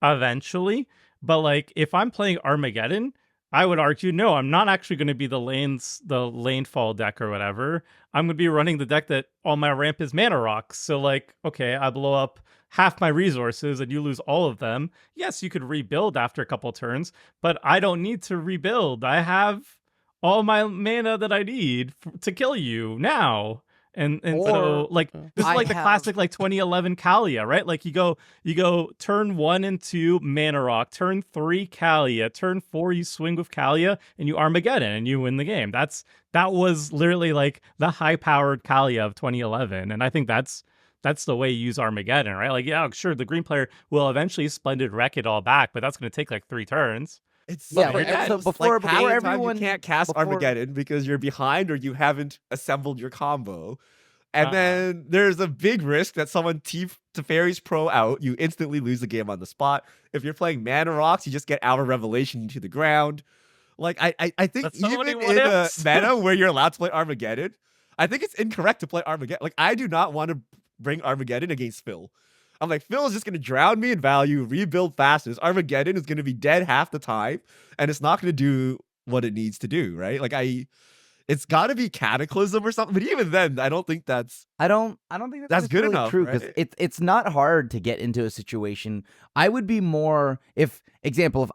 eventually, but like if I'm playing Armageddon, I would argue no, I'm not actually going to be the landfall deck or whatever. I'm going to be running the deck that on my ramp is mana rocks. So like, okay, I blow up half my resources and you lose all of them. Yes, you could rebuild after a couple turns, but I don't need to rebuild. I have all my mana that I need to kill you now. And so Or like this is I like the have- classic like 2011 Kalia, right? Like you go turn 1 and 2 mana rock, turn 3 Kalia, turn 4 you swing with Kalia and you Armageddon and you win the game. That was literally like the high powered Kalia of 2011, and I think that's the way you use Armageddon, right? Like yeah, sure, the green player will eventually Splendid wreck it all back, but that's going to take like 3 turns. It's Yeah, so but bad. so It's before half the time everyone- you can't cast before- Armageddon because you're behind or you haven't assembled your combo. And Uh-uh. then there's a big risk that someone Teferi's Pro out, you instantly lose the game on the spot. If you're playing Mana Rocks, you just get Outer Revelation into the ground. Like I think That's so even many in a what-ifs. meta where you're allowed to play Armageddon, I think it's incorrect to play Armageddon. Like I do not want to bring Armageddon against Phil. I'm like, Phil is just going to drown me in value, rebuild fastest. Armageddon is going to be dead half the time, and it's not going to do what it needs to do, right? Like it's got to be Cataclysm or something. But even then, I don't think that's I don't think That's good necessarily enough, true because right? it's not hard to get into a situation. I would be more if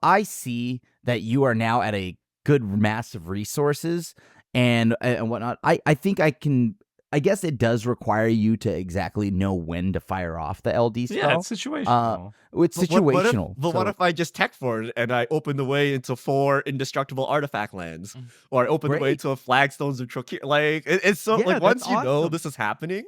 I see that you are now at a good mass of resources and whatnot. I think I can. I guess it does require you to exactly know when to fire off the LD spell. Yeah, it's situational. It's But situational. what so- if I just tech for it and I open the way into 4 indestructible artifact lands, or I open the way Great. to a Flagstones of Trokir? Like it's so Yeah, like once that's you know awesome. this is happening,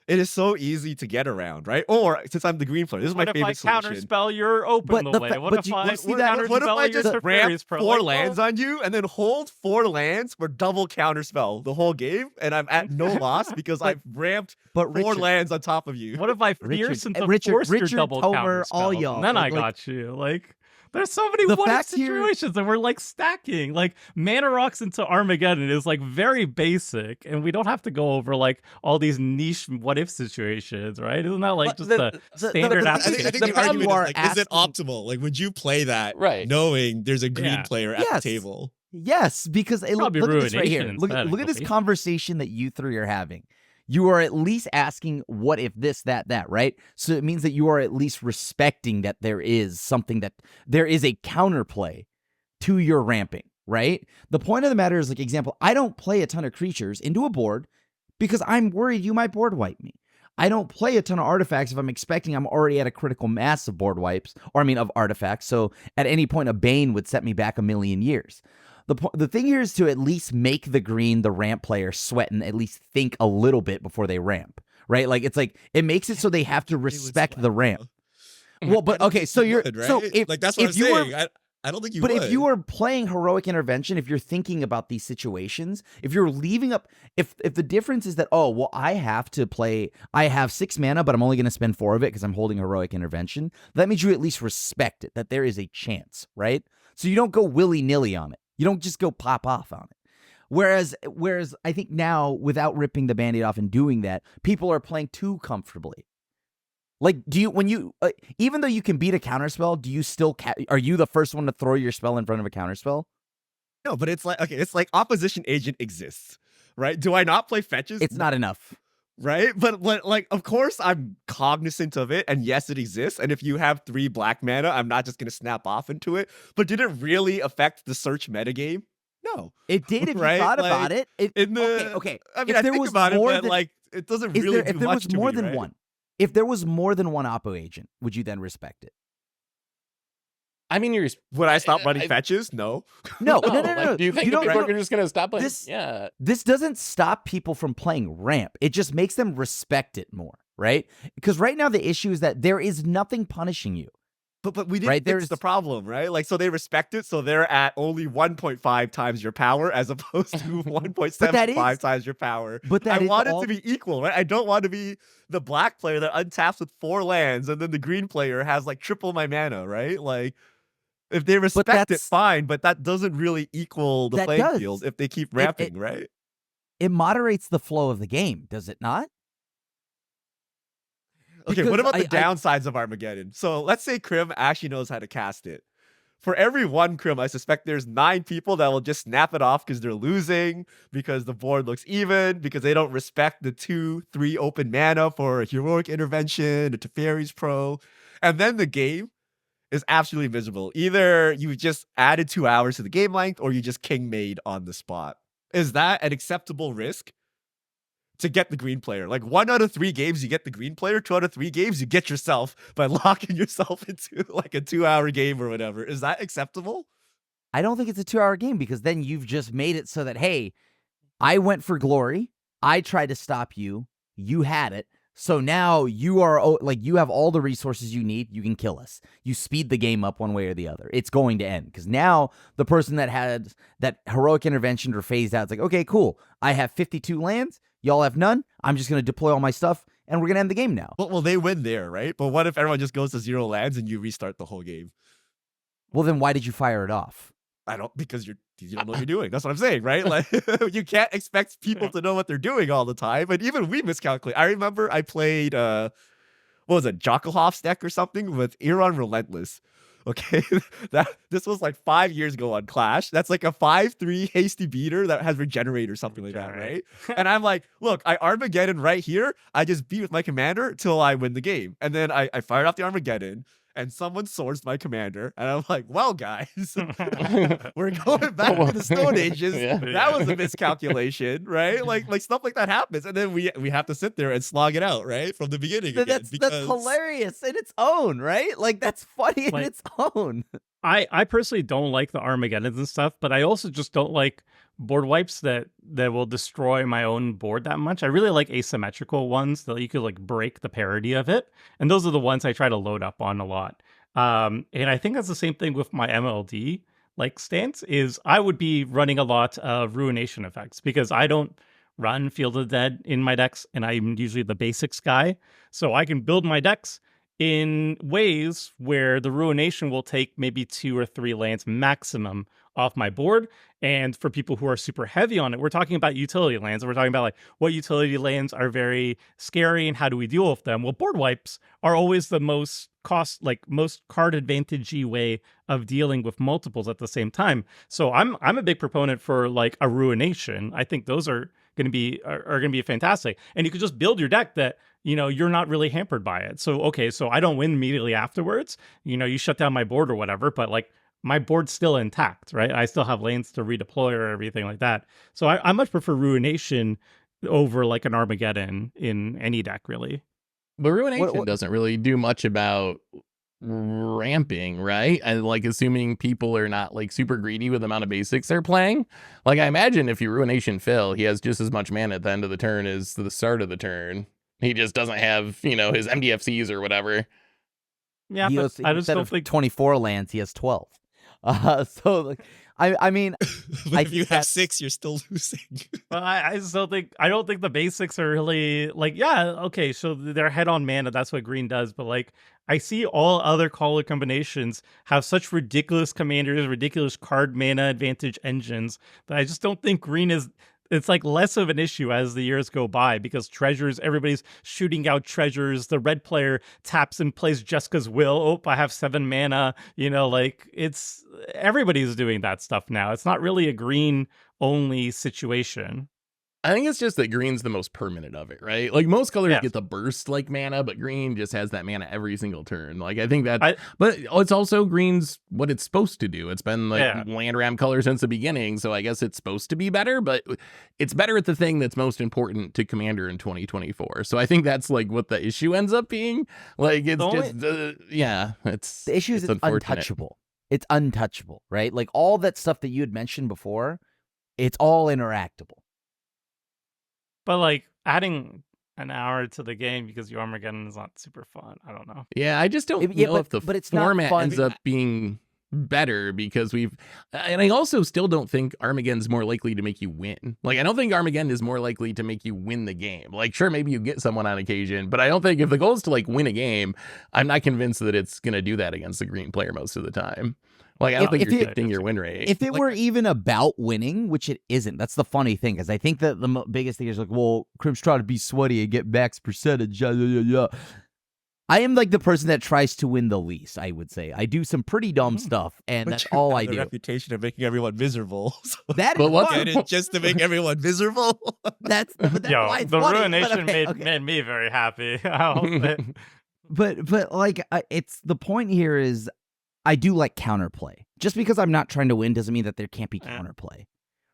it is so easy to get around, right? Or since I'm the green player, this is my What if I favorite solution. counterspell your open But the the way? fa- What but if you- I you see that- What if I counterspell your just ramp Teferi's Pro? 4 Like, lands on you and then hold 4 lands for double counterspell the whole game, and I'm at no loss because I've ramped but 4 Richard, lands on top of you? What if I Richard- fierce into Richard- force your Richard, double Tomer, all counterspell? y'all, And then I like- got you. Like, there's so many The what if fact here- situations, and we're like stacking. Like, Mana Rocks into Armageddon is like very basic, and we don't have to go over like all these niche what if situations, right? Isn't that like But just the- a the- standard the- I think, I application? think the the problem argument you are is like, is it asking- optimal? Like, would you play that Right. knowing there's a green Yeah. player at Yes. the table? Yes, because look Probably at this right here. ruination Look instead, at this Goldie. conversation that you three are having. you are at least asking what if this, that, right? So it means that you are at least respecting that there is something, that there is a counterplay to your ramping, right? The point of the matter is, like, example, I don't play a ton of creatures into a board because I'm worried you might board wipe me. I don't play a ton of artifacts if I'm expecting I'm already at a critical mass of board wipes, or I mean of artifacts. So at any point, a Bane would set me back a million years. The thing here is to at least make the green, the ramp player, sweat and at least think a little bit before they ramp, right? Like, it's like, it makes it so they have to respect the ramp. Well, but okay, so you're would, right? so if like that's what I'm if you saying. were, I don't think you but would. if you are playing heroic intervention, if you're thinking about these situations, if you're leaving up, if the difference is that, oh, well, I have 6 mana, but I'm only going to spend 4 of it because I'm holding heroic intervention, that means you at least respect it, that there is a chance, right? So you don't go willy-nilly on it. You don't just go pop off on it. Whereas I think now, without ripping the Band-Aid off and doing that, people are playing too comfortably. Like, do you, when you, even though you can beat a counterspell, do you still, are you the first one to throw your spell in front of a counterspell? No, but it's like, okay, it's like opposition agent exists, right? Do I not play fetches? It's not enough. Right? But like, of course I'm cognizant of it, and yes, it exists. And if you have 3 black mana, I'm not just gonna snap off into it. But did it really affect the search metagame? No. It did if Right? you thought Like, about it. In the Okay. I mean, If I there think was about it, more but than- like it doesn't Is really there, do if there much was to more me, than right? one, if there was more than one Oppo agent, would you then respect it? I mean, you're Would I stop running I- fetches? No. No. like, do you think don't- people you are just gonna stop playing? This- Yeah. This doesn't stop people from playing ramp. It just makes them respect it more, right? Because right now the issue is that there is nothing punishing you. But we didn't Right, fix there's- the problem, right? Like, so they respect it, so they're at only 1.5 times your power as opposed to 1.75 times your power. But that I is want all- it to be equal, right? I don't want to be the black player that untaps with 4 lands, and then the green player has like triple my mana, right? Like, if they respect it, that's- fine, but that doesn't really equal the That playing does. field if they keep ramping, right? It moderates the flow of the game, does it not? Okay, Because what about the I- downsides of Armageddon? So let's say Krim actually knows how to cast it. For every one Krim, I suspect there's 9 people that will just snap it off because they're losing, because the board looks even, because they don't respect the 2-3 open mana for a heroic intervention, a Teferi's Pro. And then the game is absolutely miserable. Either you just added 2 hours to the game length, or you just king made on the spot. Is that an acceptable risk to get the green player? Like, 1 out of 3 games you get the green player, 2 out of 3 games you get yourself by locking yourself into like a 2-hour game or whatever. Is that acceptable? I don't think it's a 2-hour game, because then you've just made it so that, hey, I went for glory, I tried to stop you, you had it, so now you are, like, you have all the resources you need, you can kill us. You speed the game up one way or the other. It's going to end, because now the person that had that heroic intervention or phased out, it's like, okay, cool, I have 52 lands, y'all have none, I'm just going to deploy all my stuff, and we're going to end the game now. Well, they win there, right? But what if everyone just goes to 0 lands and you restart the whole game? Well, then why did you fire it off? I don't, because you don't know what you're doing. That's what I'm saying, right? Like, you can't expect people to know what they're doing all the time. And even we miscalculate. I remember I played what was it, Jokelhoff's deck or something with Iran Relentless. Okay, this was like 5 years ago on Clash. That's like a 5/3 hasty beater that has regenerate or something like that, right? And I'm like, look, I Armageddon right here. I just beat with my commander till I win the game, and then I fired off the Armageddon, and someone sourced my commander, and I'm like, well, guys, we're going back to the Stone Ages. Yeah. That was a miscalculation, right? Like stuff like that happens, and then we have to sit there and slog it out, right, from the beginning. Again, That's because hilarious in its own, right? Like, that's funny in Like- its own. I personally don't like the Armageddons and stuff, but I also just don't like board wipes that will destroy my own board that much. I really like asymmetrical ones that you could like break the parity of it, and those are the ones I try to load up on a lot. And I think that's the same thing with my MLD like stance. Is I would be running a lot of ruination effects because I don't run Field of the Dead in my decks, and I'm usually the basics guy, so I can build my decks in ways where the ruination will take maybe 2 or 3 lands maximum off my board. And for people who are super heavy on it, we're talking about utility lands. And we're talking about like what utility lands are very scary and how do we deal with them? Well, board wipes are always the most most card advantage-y way of dealing with multiples at the same time. So I'm a big proponent for like a ruination. I think those are going to be are going to be fantastic. And you could just build your deck that, you're not really hampered by it. So, okay, so I don't win immediately afterwards. You shut down my board or whatever, but like my board's still intact, right? I still have lanes to redeploy or everything like that. So I much prefer Ruination over like an Armageddon in any deck, really. But Ruination doesn't really do much about ramping, right? And like assuming people are not like super greedy with the amount of basics they're playing. Like I imagine if you Ruination Phil, he has just as much mana at the end of the turn as the start of the turn. He just doesn't have, his MDFCs or whatever. Yeah, but I just don't think 24 lands, he has 12. So like, I mean, if you have 6, you're still losing. But I don't think the basics are really like, yeah, okay, so they're head on mana, that's what green does, but like I see all other color combinations have such ridiculous commanders, ridiculous card mana advantage engines that I just don't think green is. It's like less of an issue as the years go by because treasures, everybody's shooting out treasures. The red player taps and plays Jessica's Will. Oh, I have 7 mana. Like everybody's doing that stuff now. It's not really a green only situation. I think it's just that green's the most permanent of it, right? Like most colors Yes. get the burst like mana, but green just has that mana every single turn. Like I think that, but it's also green's what it's supposed to do. It's been like land ram color since the beginning, so I guess it's supposed to be better, but it's better at the thing that's most important to Commander in 2024. So I think that's like what the issue ends up being. Like it's it's the issue is it's untouchable. It's untouchable, right? Like all that stuff that you had mentioned before, it's all interactable. But like adding an hour to the game because your Armageddon is not super fun. I don't know. Yeah, I just don't know if the format ends up being better because and I also still don't think Armageddon's more likely to make you win. Like I don't think Armageddon is more likely to make you win the game. Like sure, maybe you get someone on occasion, but I don't think if the goal is to like win a game, I'm not convinced that it's going to do that against the green player most of the time. Like I don't think you're shifting your win rate. If it were even about winning, which it isn't, that's the funny thing, because I think that the biggest thing is like, well, Crim's trying to be sweaty and get max percentage. I am like the person that tries to win the least, I would say. I do some pretty dumb stuff, and that's all I do. The reputation of making everyone miserable. So that is get it just to make everyone miserable. That's why it's the funny, Ruination made me very happy. But like, it's the point here is I do like counterplay. Just because I'm not trying to win doesn't mean that there can't be counterplay,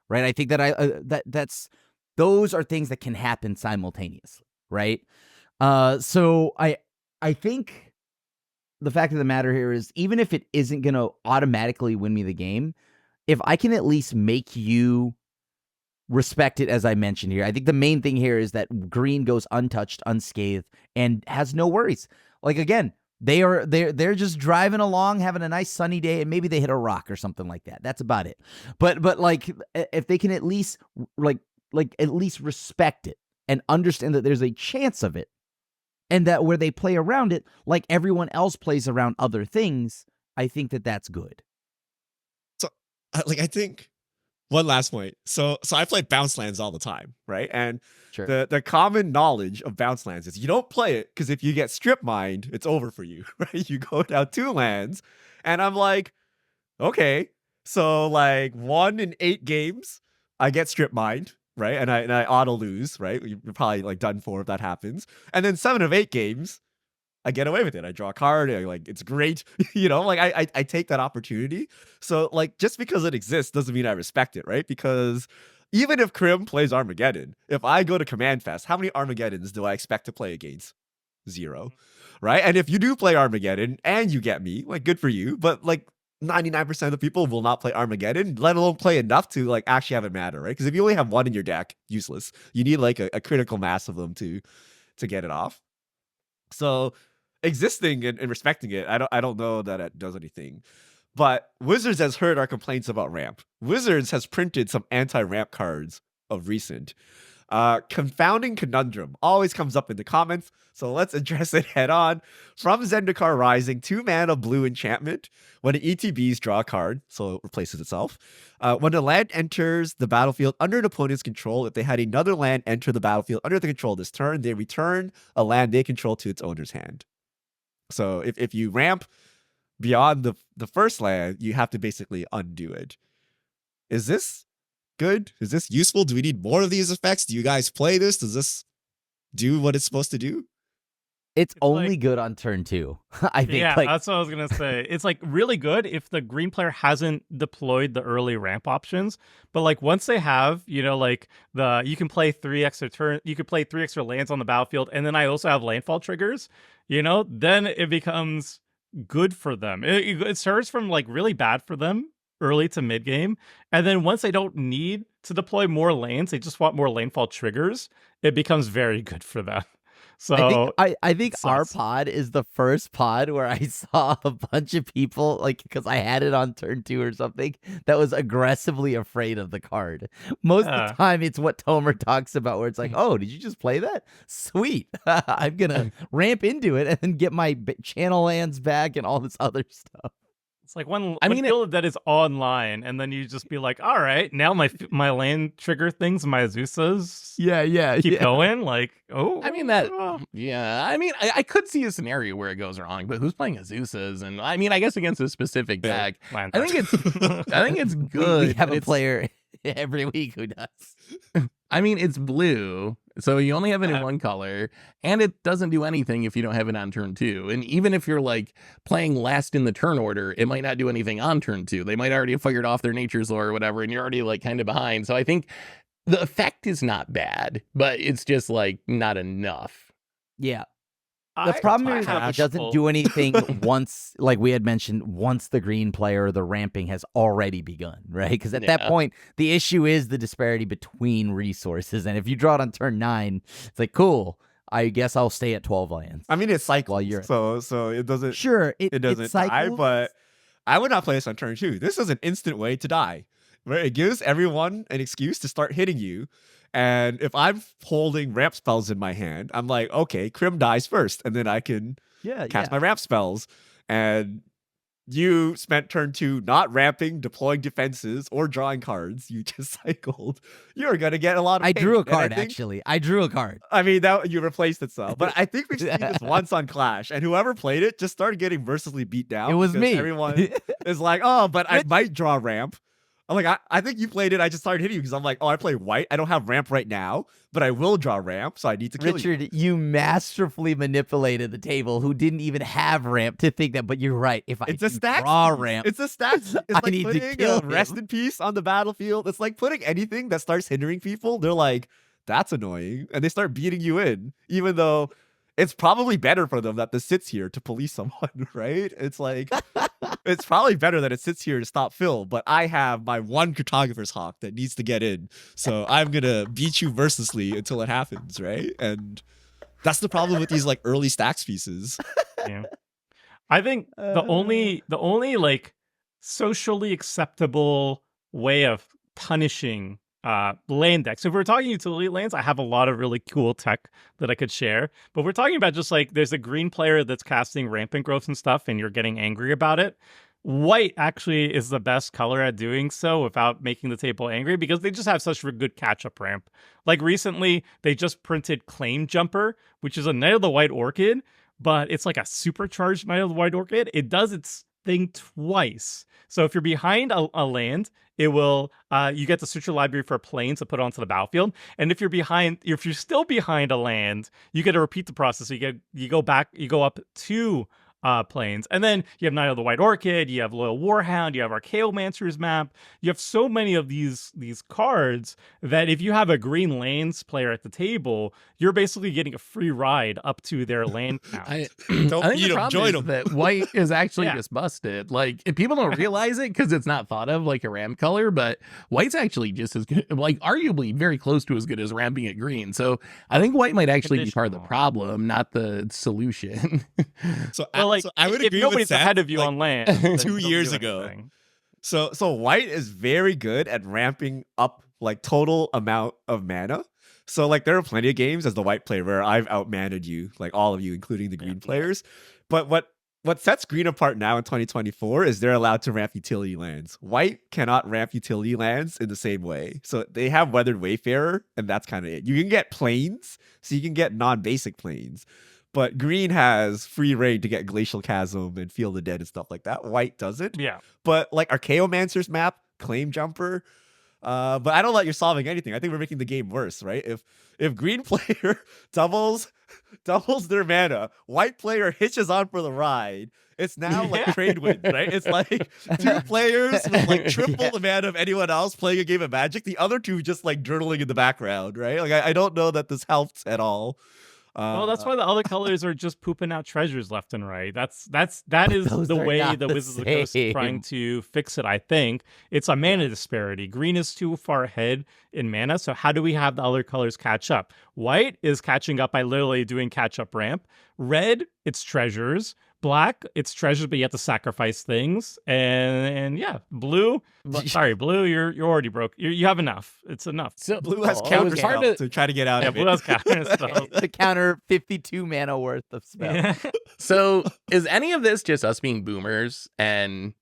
right? I think that that's those are things that can happen simultaneously, right? So I think the fact of the matter here is even if it isn't going to automatically win me the game, if I can at least make you respect it, as I mentioned here, I think the main thing here is that green goes untouched, unscathed, and has no worries. Like again, they're just driving along, having a nice sunny day, and maybe they hit a rock or something like that. That's about it. But like if they can at least like at least respect it and understand that there's a chance of it, and that where they play around it like everyone else plays around other things, I think that that's good. So I think one last point. So I play bounce lands all the time, right? And sure. the common knowledge of bounce lands is you don't play it because if you get strip mined, it's over for you, right? You go down 2 lands, and I'm like, okay, so like 1 in 8 games, I get strip mined, right? And I auto lose, right? You're probably like done for if that happens. And then 7 of 8 games, I get away with it. I draw a card. It's great. Like I take that opportunity. So like just because it exists doesn't mean I respect it, right? Because even if Crim plays Armageddon, if I go to Command Fest, how many Armageddons do I expect to play against? 0, right? And if you do play Armageddon and you get me, like good for you. But like 99% of the people will not play Armageddon, let alone play enough to like actually have it matter, right? Because if you only have 1 in your deck, useless. You need like a critical mass of them to get it off. So existing and respecting it, I don't know that it does anything. But Wizards has heard our complaints about ramp. Wizards has printed some anti-ramp cards of recent. Confounding Conundrum always comes up in the comments, so let's address it head on. From Zendikar Rising, 2 mana blue enchantment. When it ETBs, draw a card, so it replaces itself. When a land enters the battlefield under an opponent's control, if they had another land enter the battlefield under the control this turn, they return a land they control to its owner's hand. So if you ramp beyond the first land, you have to basically undo it. Is this good? Is this useful? Do we need more of these effects? Do you guys play this? Does this do what it's supposed to do? It's only like- good on turn 2. I think. Yeah, like, that's what I was gonna say. It's like really good if the green player hasn't deployed the early ramp options. But like once they have, like you can play 3 extra you could play 3 extra lands on the battlefield, and then I also have landfall triggers. Then it becomes good for them. It starts from like really bad for them early to mid game, and then once they don't need to deploy more lanes, they just want more landfall triggers. It becomes very good for them. So I think our sucks. pod is the first pod where I saw a bunch of people, like, because I had it on turn 2 or something, that was aggressively afraid of the card. Most of the time, it's what Tomer talks about, where it's like, oh, did you just play that? Sweet. I'm going to ramp into it and then get my channel lands back and all this other stuff. It's like when Field of Dead is online, and then you just be like, all right, now my land trigger things, my Azusas keep going. Like, oh. I mean, I could see a scenario where it goes wrong, but who's playing Azusas? And I mean, I guess against a specific deck, I think it's good. We have a player every week who does. I mean, it's blue, so you only have it in one color, and it doesn't do anything if you don't have it on turn 2. And even if you're like playing last in the turn order, it might not do anything on turn 2. They might already have fired off their Nature's Lore or whatever, and you're already like kind of behind. So I think the effect is not bad, but it's just like not enough. Yeah. The problem is it doesn't do anything once, like we had mentioned, once the green player, the ramping has already begun, right? Because at that point, the issue is the disparity between resources. And if you draw it on turn 9, it's like, cool, I guess I'll stay at 12 lands. I mean, it's cycles, while you're so it doesn't. Sure, it doesn't die, but I would not play this on turn 2. This is an instant way to die. Right? It gives everyone an excuse to start hitting you. And if I'm holding ramp spells in my hand, I'm like, okay, Crim dies first, and then I can cast my ramp spells. And you spent turn 2 not ramping, deploying defenses, or drawing cards. You just cycled. You're gonna get a lot of. I drew a card, actually. I drew a card. I mean, that you replaced itself, but I think we've seen this once on Clash, and whoever played it just started getting mercilessly beat down. It was me. Everyone is like, oh, but I might draw ramp. I'm like, I think you played it. I just started hitting you because I'm like, oh, I play white. I don't have ramp right now, but I will draw ramp, so I need to kill you. Richard, you masterfully manipulated the table who didn't even have ramp to think that, but you're right. If I draw ramp, it's a stack. It's like need to putting kill a rest in peace on the battlefield. It's like putting anything that starts hindering people. They're like, that's annoying. And they start beating you in, even though it's probably better for them that this sits here to police someone, right? It's like, it's probably better that it sits here to stop Phil, but I have my one Cartographer's Hawk that needs to get in. So I'm going to beat you mercilessly until it happens, right? And that's the problem with these like early stacks pieces. Yeah. I think the only like socially acceptable way of punishing land decks. So if we're talking utility lands, I have a lot of really cool tech that I could share. But we're talking about just like there's a green player that's casting rampant growth and stuff, and you're getting angry about it. White actually is the best color at doing so without making the table angry because they just have such a good catch-up ramp. Like recently, they just printed Claim Jumper, which is a Knight of the White Orchid, but it's like a supercharged Knight of the White Orchid. It does its thing twice. So if you're behind a land, it will you get to search your library for a plane to put onto the battlefield. And if you're still behind a land, you get to repeat the process. So you go up 2 planes. And then you have Knight of the White Orchid, you have Loyal Warhound, you have Archaeomancer's Map. You have so many of these cards that if you have a green lands player at the table, you're basically getting a free ride up to their land count. I think the problem is that white is actually just busted. Like, if people don't realize it because it's not thought of like a ramp color, but white's actually just as good, like arguably very close to as good as ramping at green. So I think white might actually be part of the problem, not the solution. So I would agree if nobody's with Seth, ahead of you like, on land 2 years ago. So white is very good at ramping up like total amount of mana. So like there are plenty of games as the white player where I've outmaned you, like all of you, including the green players. But what sets green apart now in 2024 is they're allowed to ramp utility lands. White cannot ramp utility lands in the same way. So they have Weathered Wayfarer, and that's kind of it. You can get planes, so you can get non-basic planes. But green has free reign to get Glacial Chasm and Field of Dead and stuff like that. White doesn't. Yeah. But like Archaeomancer's Map, Claim Jumper, But I don't like you're solving anything. I think we're making the game worse, right? If green player doubles their mana, white player hitches on for the ride, it's now like Yeah. trade wins, right? It's like two players with like triple the mana of anyone else playing a game of Magic. The other two just like journaling in the background, right? Like I don't know that this helps at all. Well, that's why the other colors are just pooping out treasures left and right. That is those the are way not the the Wizards of the Coast is trying to fix it. I think it's a mana disparity. Green is too far ahead in mana, so how do we have the other colors catch up? White is catching up by literally doing catch up ramp. Red, it's treasures. Black, it's treasures, but you have to sacrifice things. And yeah, blue. Sorry, blue. You're already broke. You have enough. It's enough. So blue has it was counter hard spell to- to try to get out Yeah, of blue it. has counter spell. to counter 52 mana worth of spell. Yeah. So is any of this just us being boomers and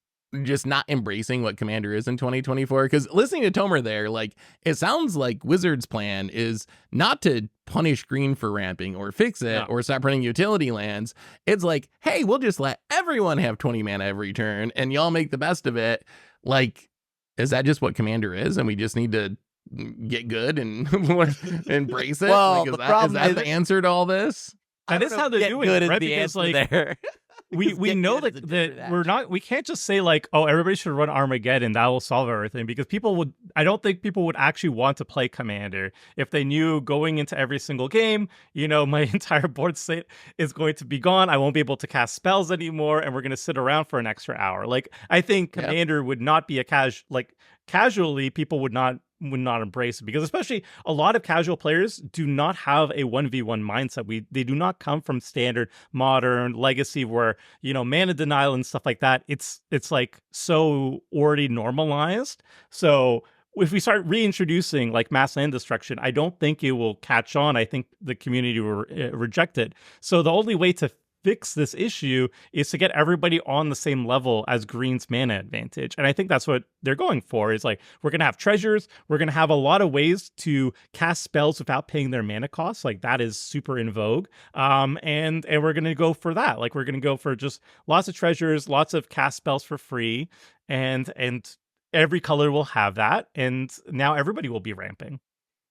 just not embracing what Commander is in 2024? Because listening to Tomer there, like, it sounds like Wizards' plan is not to punish green for ramping or fix it No. or stop running utility lands. It's like, hey, we'll just let everyone have 20 mana every turn and y'all make the best of it. Like, is that just what Commander is? And we just need to get good and embrace it? Well, like, is the that problem is- the answer to all this? That is how they're Get doing good it, is right? the Because answer like there. we Because get know good is a that different we're not, we can't just say like, oh, everybody should run Armageddon, that will solve everything, because I don't think people would actually want to play Commander if they knew going into every single game, my entire board state is going to be gone, I won't be able to cast spells anymore, and we're going to sit around for an extra hour. Like, I think Yeah. Commander would not be casually people would not embrace it, because especially a lot of casual players do not have a 1v1 mindset. They do not come from standard, modern, legacy, where mana denial and stuff like that, it's like so already normalized. So if we start reintroducing like mass land destruction, I don't think it will catch on. I think the community will reject it. So the only way to fix this issue is to get everybody on the same level as green's mana advantage. And I think that's what they're going for, is like, we're going to have treasures, we're going to have a lot of ways to cast spells without paying their mana costs. Like, that is super in vogue. And we're going to go for that. Like, we're going to go for just lots of treasures, lots of cast spells for free, and every color will have that. And now everybody will be ramping.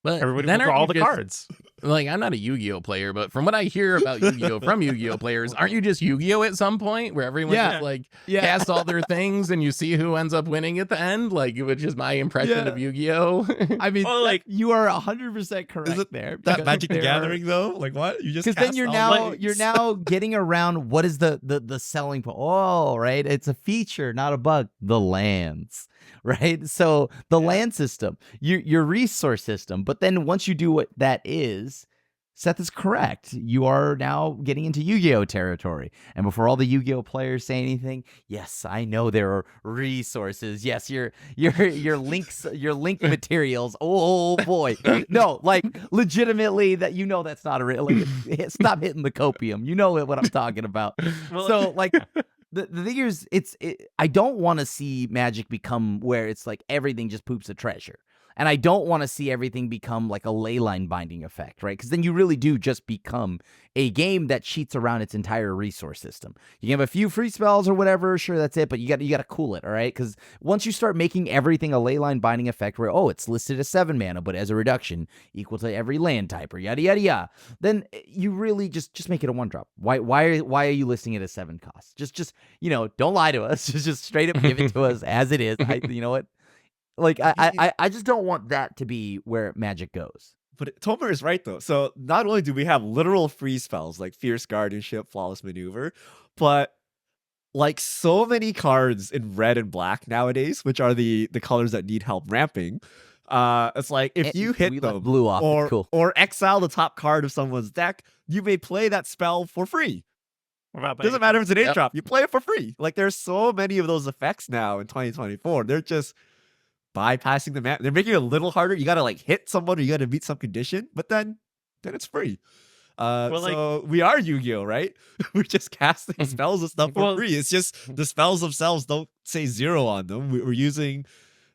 But Everybody then will draw aren't all you the just- cards. Like, I'm not a Yu-Gi-Oh player, but from what I hear about Yu-Gi-Oh from Yu-Gi-Oh players, aren't you just Yu-Gi-Oh at some point where everyone Yeah. just like Yeah. casts all their things and you see who ends up winning at the end? Like, which is my impression Yeah. of Yu-Gi-Oh. I mean, Well, like- you are 100% correct Is it there. that because Magic the there are- Gathering though? Like what? You just Because then cast you're all now the- you're now getting around what is the selling point. Oh, right, it's a feature, not a bug. The lands, right? So the land system, your resource system. But then once you do what that is, Seth is correct. You are now getting into Yu-Gi-Oh territory. And before all the Yu-Gi-Oh players say anything, yes, I know there are resources. Yes, your links, your link materials. Oh boy. No, like legitimately that that's not a real, like, stop hitting the copium. You know what I'm talking about. Well, So like the thing is, I don't want to see Magic become where it's like everything just poops a treasure. And I don't want to see everything become like a ley line binding effect, right? Because then you really do just become a game that cheats around its entire resource system. You can have a few free spells or whatever, sure, that's it, but you got to cool it, all right? Because once you start making everything a ley line binding effect, where it's listed as 7 mana, but as a reduction equal to every land type or yada yada yada, then you really just make it a 1-drop. Why are you listing it as 7 costs? Just don't lie to us. Just straight up give it to us as it is. You know what? Like, I just don't want that to be where Magic goes. But Tomer is right though. So not only do we have literal free spells like Fierce Guardianship, Flawless Maneuver, but like so many cards in red and black nowadays, which are the colors that need help ramping. It's like if you We hit left them blue off. or It's cool. or exile the top card of someone's deck, you may play that spell for free. Doesn't matter if it's an 8-drop, you play it for free. Like, there's so many of those effects now in 2024. They're just bypassing the map. They're making it a little harder. You gotta like hit someone or you gotta meet some condition, but then it's free. So we are Yu-Gi-Oh, right? We're just casting spells and stuff for free. It's just the spells themselves don't say 0 on them. We're using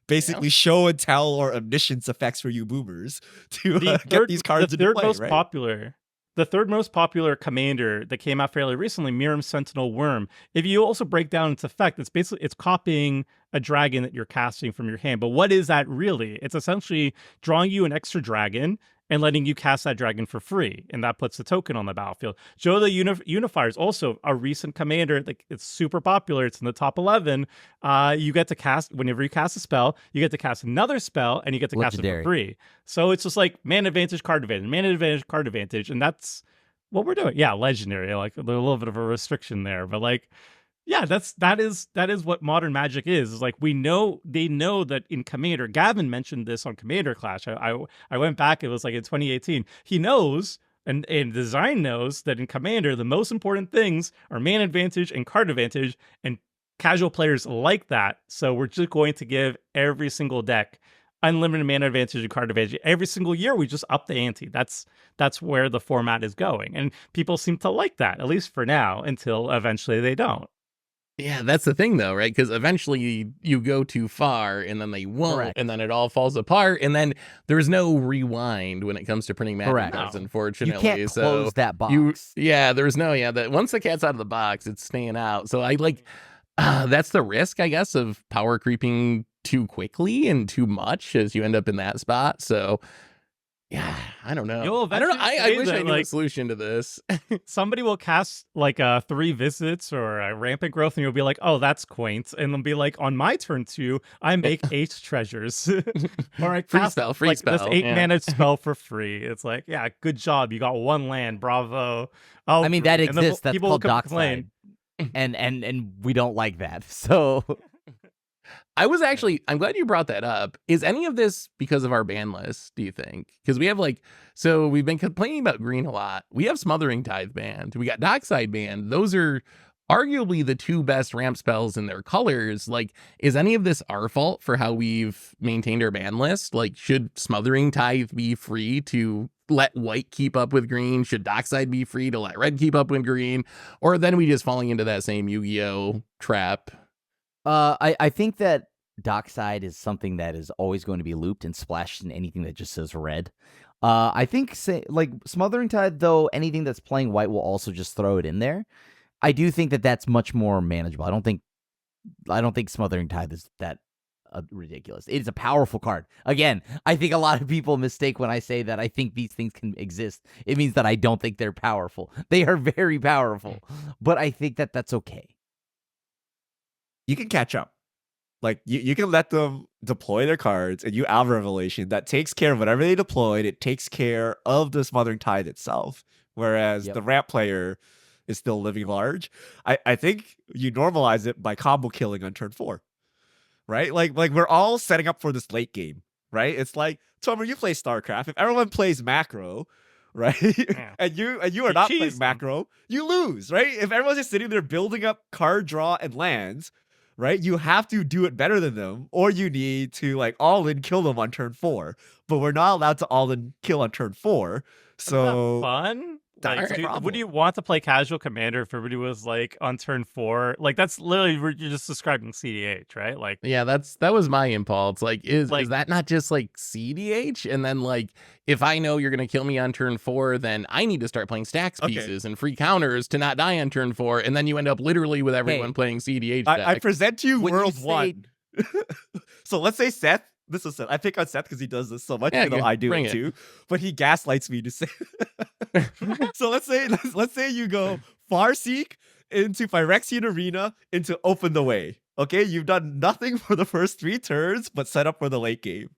basically show and tell or omniscience effects for you boomers to get these cards the into third play, most right? popular the third most popular commander that came out fairly recently, Miram Sentinel Worm. If you also break down its effect, it's copying a dragon that you're casting from your hand. But what is that really? It's essentially drawing you an extra dragon and letting you cast that dragon for free, and that puts the token on the battlefield. Joe the Unifier is also a recent commander. Like, it's super popular. It's in the top 11. You get to cast, whenever you cast a spell, you get to cast another spell, and you get to cast it for free. So it's just like mana advantage, card advantage, mana advantage, card advantage, and that's what we're doing. Yeah, legendary. Like, a little bit of a restriction there, but like, yeah, that is what modern Magic is. Is like, they know that in Commander. Gavin mentioned this on Commander Clash. I went back. It was like in 2018. He knows, and design knows, that in Commander the most important things are mana advantage and card advantage, and casual players like that. So we're just going to give every single deck unlimited mana advantage and card advantage every single year. We just up the ante. That's where the format is going, and people seem to like that, at least for now, until eventually they don't. Yeah, that's the thing, though, right? Because eventually you go too far, and then they won't, Correct. and then it all falls apart, and then there's no rewind when it comes to printing Magic Correct. cards, No. unfortunately. You can't close that box. There's no, that once the cat's out of the box, it's staying out. So I like, that's the risk, I guess, of power creeping too quickly and too much as you end up in that spot. So yeah, I don't know. I don't know. I wish I knew a solution to this. Somebody will cast like 3 visits or a rampant growth, and you'll be like, oh, that's quaint. And they'll be like, on my turn 2, I make 8 treasures. Or I cast free spell. This 8 mana spell for free. It's like, yeah, good job. You got 1 land. Bravo. I mean, that exists. That's people called will complain. Dockside. And we don't like that. So I'm glad you brought that up. Is any of this because of our ban list, do you think? Because we have so we've been complaining about green a lot. We have Smothering Tithe banned. We got Dockside banned. Those are arguably the 2 best ramp spells in their colors. Like, is any of this our fault for how we've maintained our ban list? Like, should Smothering Tithe be free to let white keep up with green? Should Dockside be free to let red keep up with green? Or then we just falling into that same Yu-Gi-Oh trap? I think that Dockside is something that is always going to be looped and splashed in anything that just says red. I think like Smothering Tide, though, anything that's playing white will also just throw it in there. I do think that that's much more manageable. I don't think Smothering Tide is that ridiculous. It is a powerful card. Again, I think a lot of people mistake when I say that I think these things can exist. It means that I don't think they're powerful. They are very powerful, but I think that that's okay. You can catch up. Like, you can let them deploy their cards, and you Alva Revelation that takes care of whatever they deployed. It takes care of the Smothering Tide itself, whereas the ramp player is still living large. I think you normalize it by combo killing on turn 4, right? Like we're all setting up for this late game, right? It's like, Tomer, you play StarCraft. If everyone plays macro, right, and you are not playing macro, you lose, right? If everyone's just sitting there building up card draw and lands, right, you have to do it better than them, or you need to like all in kill them on turn 4. But we're not allowed to all in kill on turn 4. So isn't that fun? That's Like, a problem. would you want to play casual commander if everybody was like on turn 4? Like, that's literally, you're just describing CDH, right? Like, yeah, that was my impulse. Like, is that not just like CDH? And then like, if I know you're gonna kill me on turn 4, then I need to start playing stacks pieces and free counters to not die on turn 4, and then you end up literally with everyone playing CDH. I present to you When world you say- 1. So let's say Seth. This is Seth. I pick on Seth because he does this so much, Yeah, even though I do bring it it. too. But he gaslights me to say. So let's say you go Farseek into Phyrexian Arena into Open the Way. Okay, you've done nothing for the first 3 turns, but set up for the late game.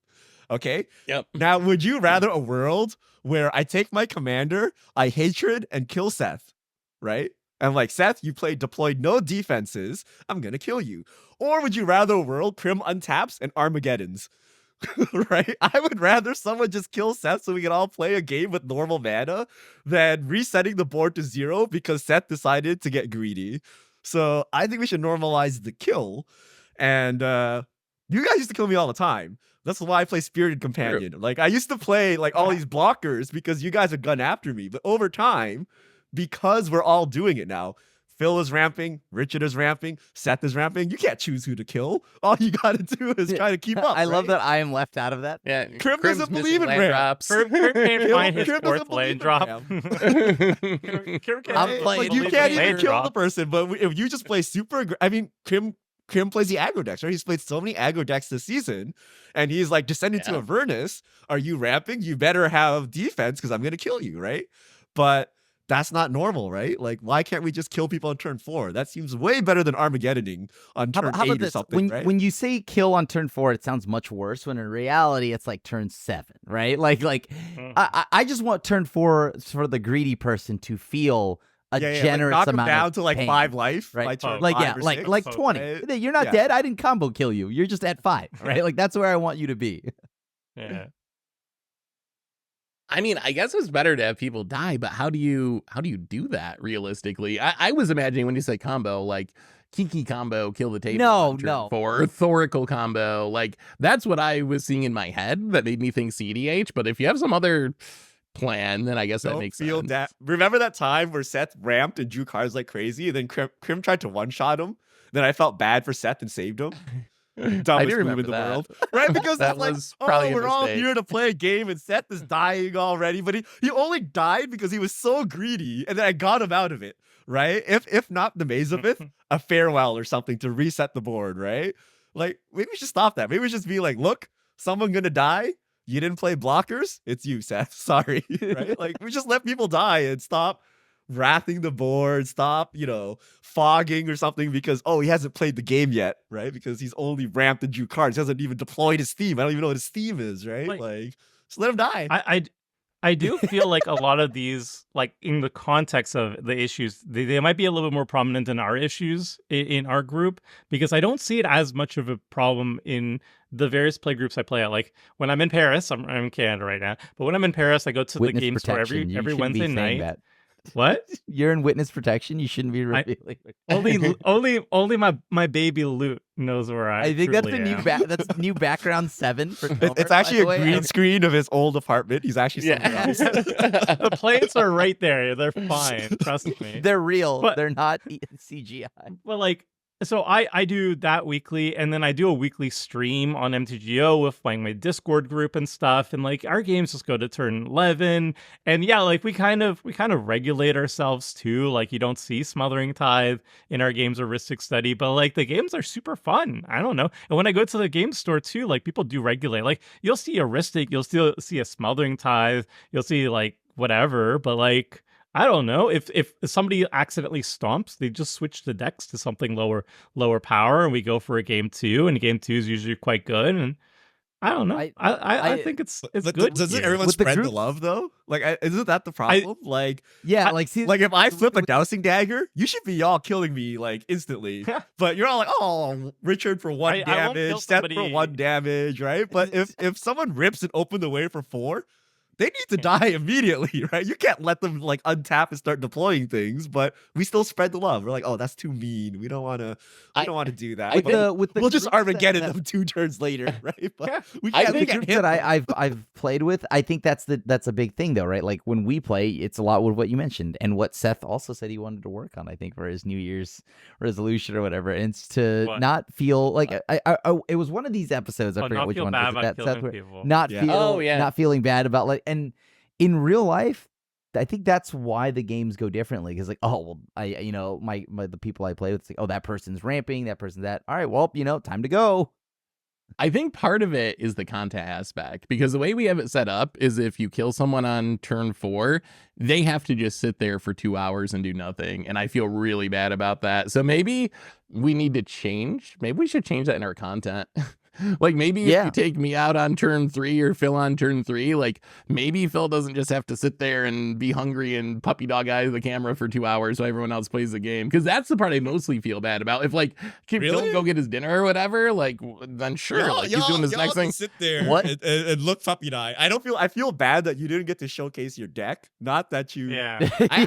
Okay. Yep. Now, would you rather a world where I take my commander, I hatred and kill Seth, right? And like, Seth, you deployed no defenses, I'm gonna kill you. Or would you rather a world Prim untaps and Armageddons? Right? I would rather someone just kill Seth so we can all play a game with normal mana than resetting the board to 0 because Seth decided to get greedy. So I think we should normalize the kill. And you guys used to kill me all the time. That's why I play Spirited Companion. True. Like, I used to play like all these blockers because you guys would gun after me. But over time, because we're all doing it now, Phil is ramping, Richard is ramping, Seth is ramping. You can't choose who to kill. All you gotta do is try to keep up. I love right? that I am left out of that. Yeah, Krim doesn't Krim's believe missing in land ramp. drops. Krim can't find his Krim doesn't fourth believe lane in drop. ramp. Krim can't I'm believe playing- You in can't lane even kill drop. the person, but if you just play super, I mean, Krim plays the aggro decks, right? He's played so many aggro decks this season, and he's like descending to Yeah. Avernus. Are you ramping? You better have defense because I'm gonna kill you, right? But that's not normal, right? Like, why can't we just kill people on turn 4? That seems way better than Armageddoning on turn How 8 about or this? something, When right? when you say kill on turn 4, it sounds much worse. When in reality, it's like turn 7, right? Like Mhm. I just want turn 4 for the greedy person to feel a generous like knock him amount down of to like pain. 5 life, Right. by turn Like 5 or like 6, like so, 20. right? You're not Yeah. dead. I didn't combo kill you. You're just at 5, right? Like that's where I want you to be. Yeah. I mean, I guess it's better to have people die, but how do you do that realistically? I was imagining when you say combo, like Kiki combo, kill the table. No, on turn no. 4, Thorical combo, like that's what I was seeing in my head that made me think CDH. But if you have some other plan, then I guess that Don't makes feel sense. that. Remember that time where Seth ramped and drew cards like crazy, and then Krim tried to one-shot him? Then I felt bad for Seth and saved him. I Dumbest do move remember in the that. world, right? Because That it's like, was probably a we're all mistake. here to play a game, and Seth is dying already. But he only died because he was so greedy, and then I got him out of it, right? If not the Mazavith, a farewell or something to reset the board, right? Like maybe we should stop that. Maybe we should just be like, look, someone gonna die. You didn't play blockers. It's you, Seth. Sorry, right? Like we just let people die and stop wrathing the board, stop, fogging or something because, he hasn't played the game yet, right? Because he's only ramped and drew cards. He hasn't even deployed his theme. I don't even know what his theme is, right? Like just let him die. I do feel like a lot of these, like in the context of the issues, they might be a little bit more prominent in our issues in our group, because I don't see it as much of a problem in the various play groups I play at. Like when I'm in Paris, I'm in Canada right now, but when I'm in Paris, I go to Witness the game store protection. You every shouldn't be Wednesday saying night. that. What? You're in witness protection. You shouldn't be revealing. Only my baby Loot knows where I I think that's truly the new am. that's new background 7 for Comer, It's by actually the a way. green screen of his old apartment. He's actually somewhere Yeah. else. The plates are right there. They're fine. Trust me. They're real. But- They're not CGI. Well, like, so I do that weekly, and then I do a weekly stream on MTGO with like my Discord group and stuff. And like our games just go to turn 11, and yeah, like we kind of regulate ourselves too. Like you don't see Smothering Tithe in our games or Ristic Study, but like the games are super fun. I don't know. And when I go to the game store too, like people do regulate. Like you'll see a Ristic, you'll still see a Smothering Tithe, you'll see like whatever, but like. I don't know, if somebody accidentally stomps, they just switch the decks to something lower power, and we go for a game 2, and game 2 is usually quite good. And I don't know, I think it's But good. doesn't here. everyone With the spread the group- love though? Like, isn't that the problem? Yeah, Like if I flip a dousing dagger, you should be all killing me like instantly. But you're all like, oh, Richard for 1 I won't kill damage, Seth for somebody- 1 damage, right? But if someone rips and open the way for 4, they need to die immediately, right? You can't let them like untap and start deploying things, but we still spread the love. We're like, oh, that's too mean. We don't want to do that. with But the with the we'll just groups that- Armageddon that- them 2 turns later, right? But we I can't, we think can't groups hit that them. I've played with, I think that's a big thing though, right? Like when we play, it's a lot with what you mentioned and what Seth also said he wanted to work on. I think for his New Year's resolution or whatever, and it's to What? not feel like I it was one of these episodes. I forget not which feel one bad was it, about that killing Seth, where- people. not Yeah. feel Oh, yeah. not feeling bad about like and in real life. I think that's why the games go differently because like the people I play with it's like, oh, that person's ramping, that person's that, all right, well, time to go. I think part of it is the content aspect, because the way we have it set up is if you kill someone on turn 4, they have to just sit there for 2 hours and do nothing. And I feel really bad about that. So maybe we need to change. Maybe we should change that in our content. Like maybe if Yeah. you take me out on turn 3 or Phil on turn 3, like maybe Phil doesn't just have to sit there and be hungry and puppy dog eye the camera for 2 hours while everyone else plays the game. Because that's the part I mostly feel bad about. If like can Really? Phil go get his dinner or whatever, like then sure, like he's doing his next thing. Sit there What? and look puppy eye. I feel bad that you didn't get to showcase your deck. Not that you. Yeah. I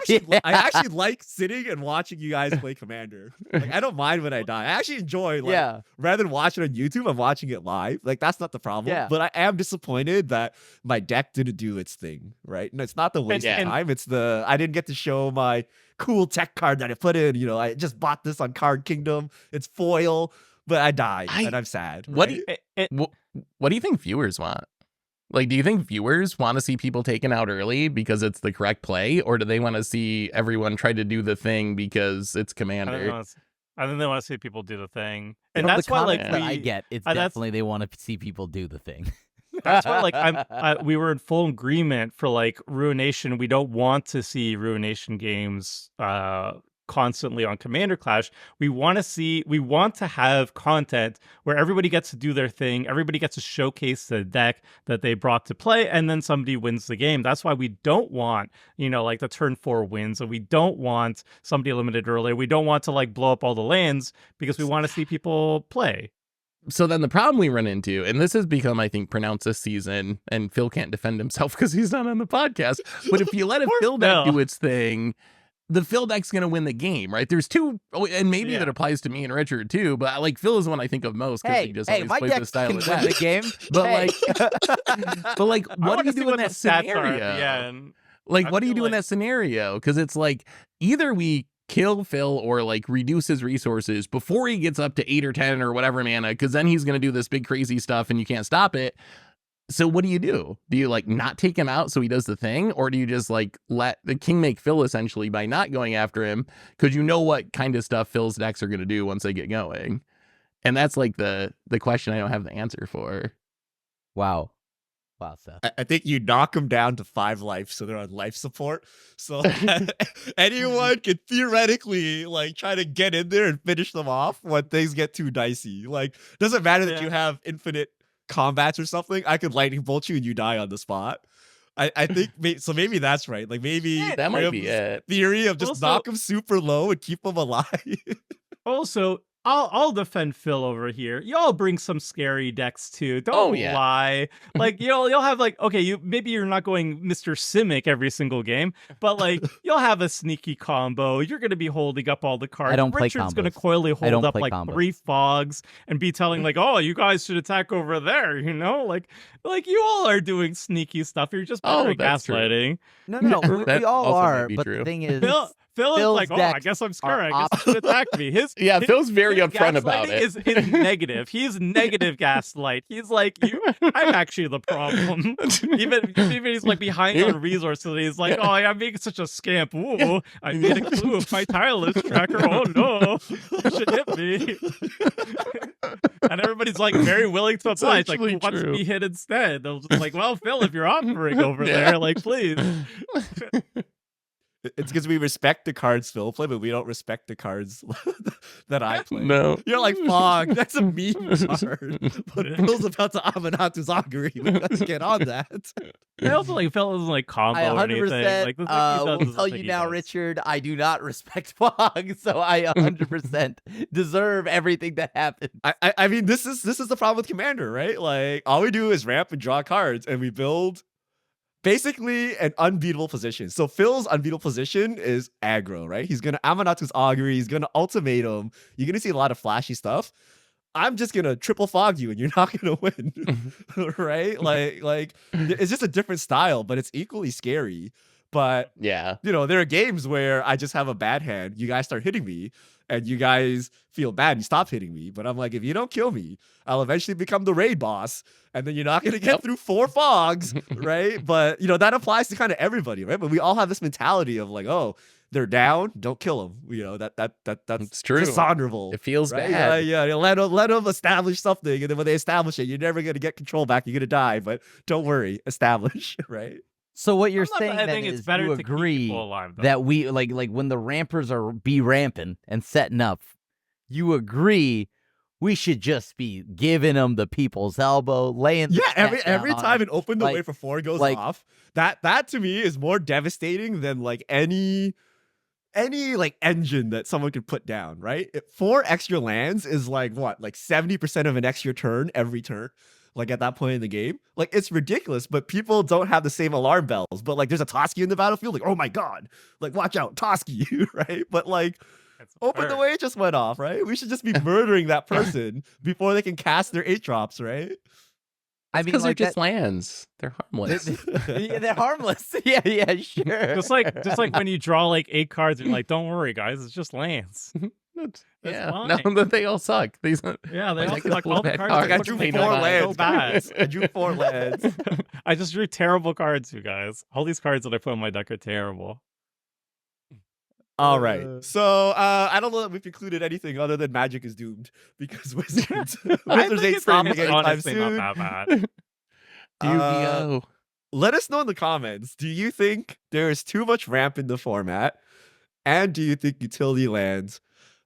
actually like sitting and watching you guys play Commander. Like I don't mind when I die. I actually enjoy. Like, Yeah. Rather than watching it on YouTube, I'm watching it live. Like that's not the problem. Yeah. But I am disappointed that my deck didn't do its thing. Right. And it's not the waste Yeah. of time. It's the I didn't get to show my cool tech card that I put in. I just bought this on Card Kingdom. It's foil, but I died and I'm sad. What right? what do you think viewers want? Like, do you think viewers want to see people taken out early because it's the correct play, or do they want to see everyone try to do the thing because it's Commander? I think they want to see people do the thing, From and that's the why comments like that I get, it's that's- definitely they want to see people do the thing. That's why, like, we were in full agreement for like Ruination. We don't want to see Ruination games constantly on Commander Clash. We want to have content where everybody gets to do their thing, everybody gets to showcase the deck that they brought to play, and then somebody wins the game. That's why we don't want, like the turn 4 wins, and we don't want somebody eliminated earlier. We don't want to like blow up all the lands because we want to see people play. So then the problem we run into, and this has become, I think, pronounced this season, and Phil can't defend himself because he's not on the podcast, but if you let a Phil deck do its thing, the Phil deck's going to win the game, right? There's two, and maybe that applies to me and Richard too, but like Phil is the one I think of most because he just always my plays deck this style can of win deck. the game. But like, what do you do in that scenario? Yeah. Like, what do you do in that scenario? Because it's like either we kill Phil or like reduce his resources before he gets up to 8 or 10 or whatever mana, because then he's going to do this big crazy stuff and you can't stop it. So what do? Do you like not take him out so he does the thing, or do you just like let the king make Phil essentially by not going after him because you know what kind of stuff Phil's decks are going to do once they get going? And that's like the question I don't have the answer for. Wow, Seth. I think you knock them down to 5 life, so they're on life support. So anyone can theoretically like try to get in there and finish them off when things get too dicey. Like, doesn't matter that you have infinite combats or something. I could lightning bolt you and you die on the spot. I think so. Maybe that's right. Like maybe that might be it. Theory of just knock them super low and keep them alive. Also, I'll defend Phil over here. Y'all bring some scary decks too. Don't lie. Like you'll have like, okay, maybe you're not going Mr. Simic every single game, but like you'll have a sneaky combo. You're gonna be holding up all the cards. I don't play Richard's combos. gonna coyly hold up like combos. 3 fogs and be telling like, oh, you guys should attack over there. Like you all are doing sneaky stuff. You're just better at gaslighting. No, we all are. But true. the thing is, Phil is Phil's like, oh, I decks guess I'm scared. I are guess you should attack me. Phil's very upfront about gaslighting it. is negative. He's negative gaslight. He's like, I'm actually the problem. even he's like behind on resources. He's like, oh, I'm being such a scamp. Ooh, I made a clue of my tireless tracker. Oh no, you should hit me. And everybody's like very willing to apply. It's like, who wants to be hit instead? They'll just like, well, Phil, if you're offering over there, like, please. It's because we respect the cards Phil play, but we don't respect the cards that I play. No. You're like, Fog, that's a meme card. But Phil's about to Amanatu's Augury. Let's get on that. I also like Phil doesn't like combo I or anything. 100% Like, the thing he does will is the tell thing you he now, does. Richard, I do not respect Fog, so I 100% deserve everything that happened. I mean, this is the problem with Commander, right? Like, all we do is ramp and draw cards, and we build basically an unbeatable position. So Phil's unbeatable position is aggro, right? He's gonna Amanatu's Augury, he's gonna ultimatum. You're gonna see a lot of flashy stuff. I'm just gonna triple fog you and you're not gonna win. Right? Like it's just a different style, but it's equally scary. But Yeah. there are games where I just have a bad hand. You guys start hitting me, and you guys feel bad. You stop hitting me. But I'm like, if you don't kill me, I'll eventually become the raid boss, and then you're not gonna get through 4 fogs, right? But that applies to kind of everybody, right? But we all have this mentality of like, oh, they're down, don't kill them. That's true. dishonorable. It feels right? bad. Yeah. Let them establish something, and then when they establish it, you're never gonna get control back. You're gonna die, but don't worry, establish, right? So what you're I'm not- saying I then think it's is better you to keep agree people alive, though. that we like when the rampers are be ramping and setting up, you agree we should just be giving them the people's elbow, laying the every down. time an open the way Like- for 4 goes like- off, that to me is more devastating than like any like engine that someone could put down, right? 4 extra lands is like what, like 70% of an extra turn every turn. Like at that point in the game, like it's ridiculous, but people don't have the same alarm bells. But like there's a Toski in the battlefield, like, oh my god, like watch out, Toski, right? But like open the way just went off, right? We should just be murdering that person before they can cast their 8 drops, right? I mean, Because they're like just that. lands. They're harmless. Yeah, they're harmless. Yeah, sure. Just like when you draw like 8 cards, and you're like, don't worry, guys, it's just lands. That's yeah. fine. No, they all suck. These Yeah, they all like suck. All the bad cards Like, I cards. drew They 4 know lands. that. so bad. guys. I drew 4 lands. I just drew terrible cards, you guys. All these cards that I put in my deck are terrible. All right. So I don't know that we've concluded anything other than Magic is doomed because Wizards Wizards ain't stopping It's anytime honestly soon. not that bad. Yu-Gi-Oh. Let us know in the comments. Do you think there is too much ramp in the format? And do you think utility lands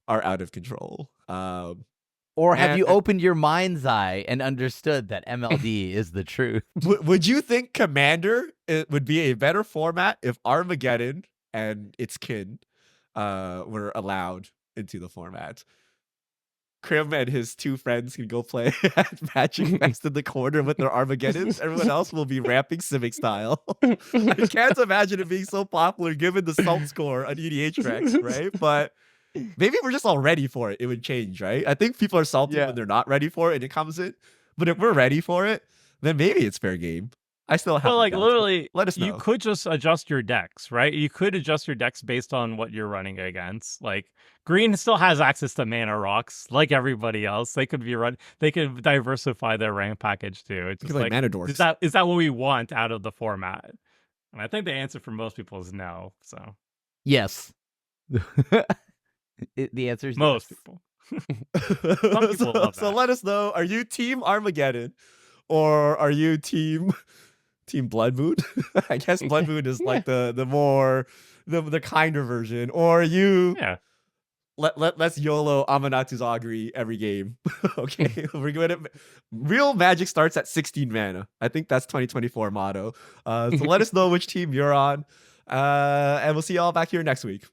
are out of control? Or have you And- opened your mind's eye and understood that MLD is the truth? Would you think Commander would be a better format if Armageddon and its kin were allowed into the format? Krim and his 2 friends can go play at Magic next in the corner with their Armageddons. Everyone else will be ramping Civic style. I can't imagine it being so popular given the salt score on EDH tracks, right? But maybe we're just all ready for it. It would change, right? I think people are salty Yeah. when they're not ready for it and it comes in. But if we're ready for it, then maybe it's fair game. I still have But like literally, let us know. you could just adjust your decks, right? You could adjust your decks based on what you're running against. Like green still has access to mana rocks, like everybody else. They could diversify their ramp package too. It's just like like, mana dorks. is that what we want out of the format? And I think the answer for most people is no. So Yes. The answer is most yes. people. Some people love So that. let us know. Are you team Armageddon or are you team Blood Moon? I guess Blood Moon is like the more the kinder version. Or are you Yeah. let's YOLO Amanatu's Augury every game. Okay. We're going to real Magic starts at 16 mana. I think that's 2024 motto. So let us know which team you're on. And we'll see y'all back here next week.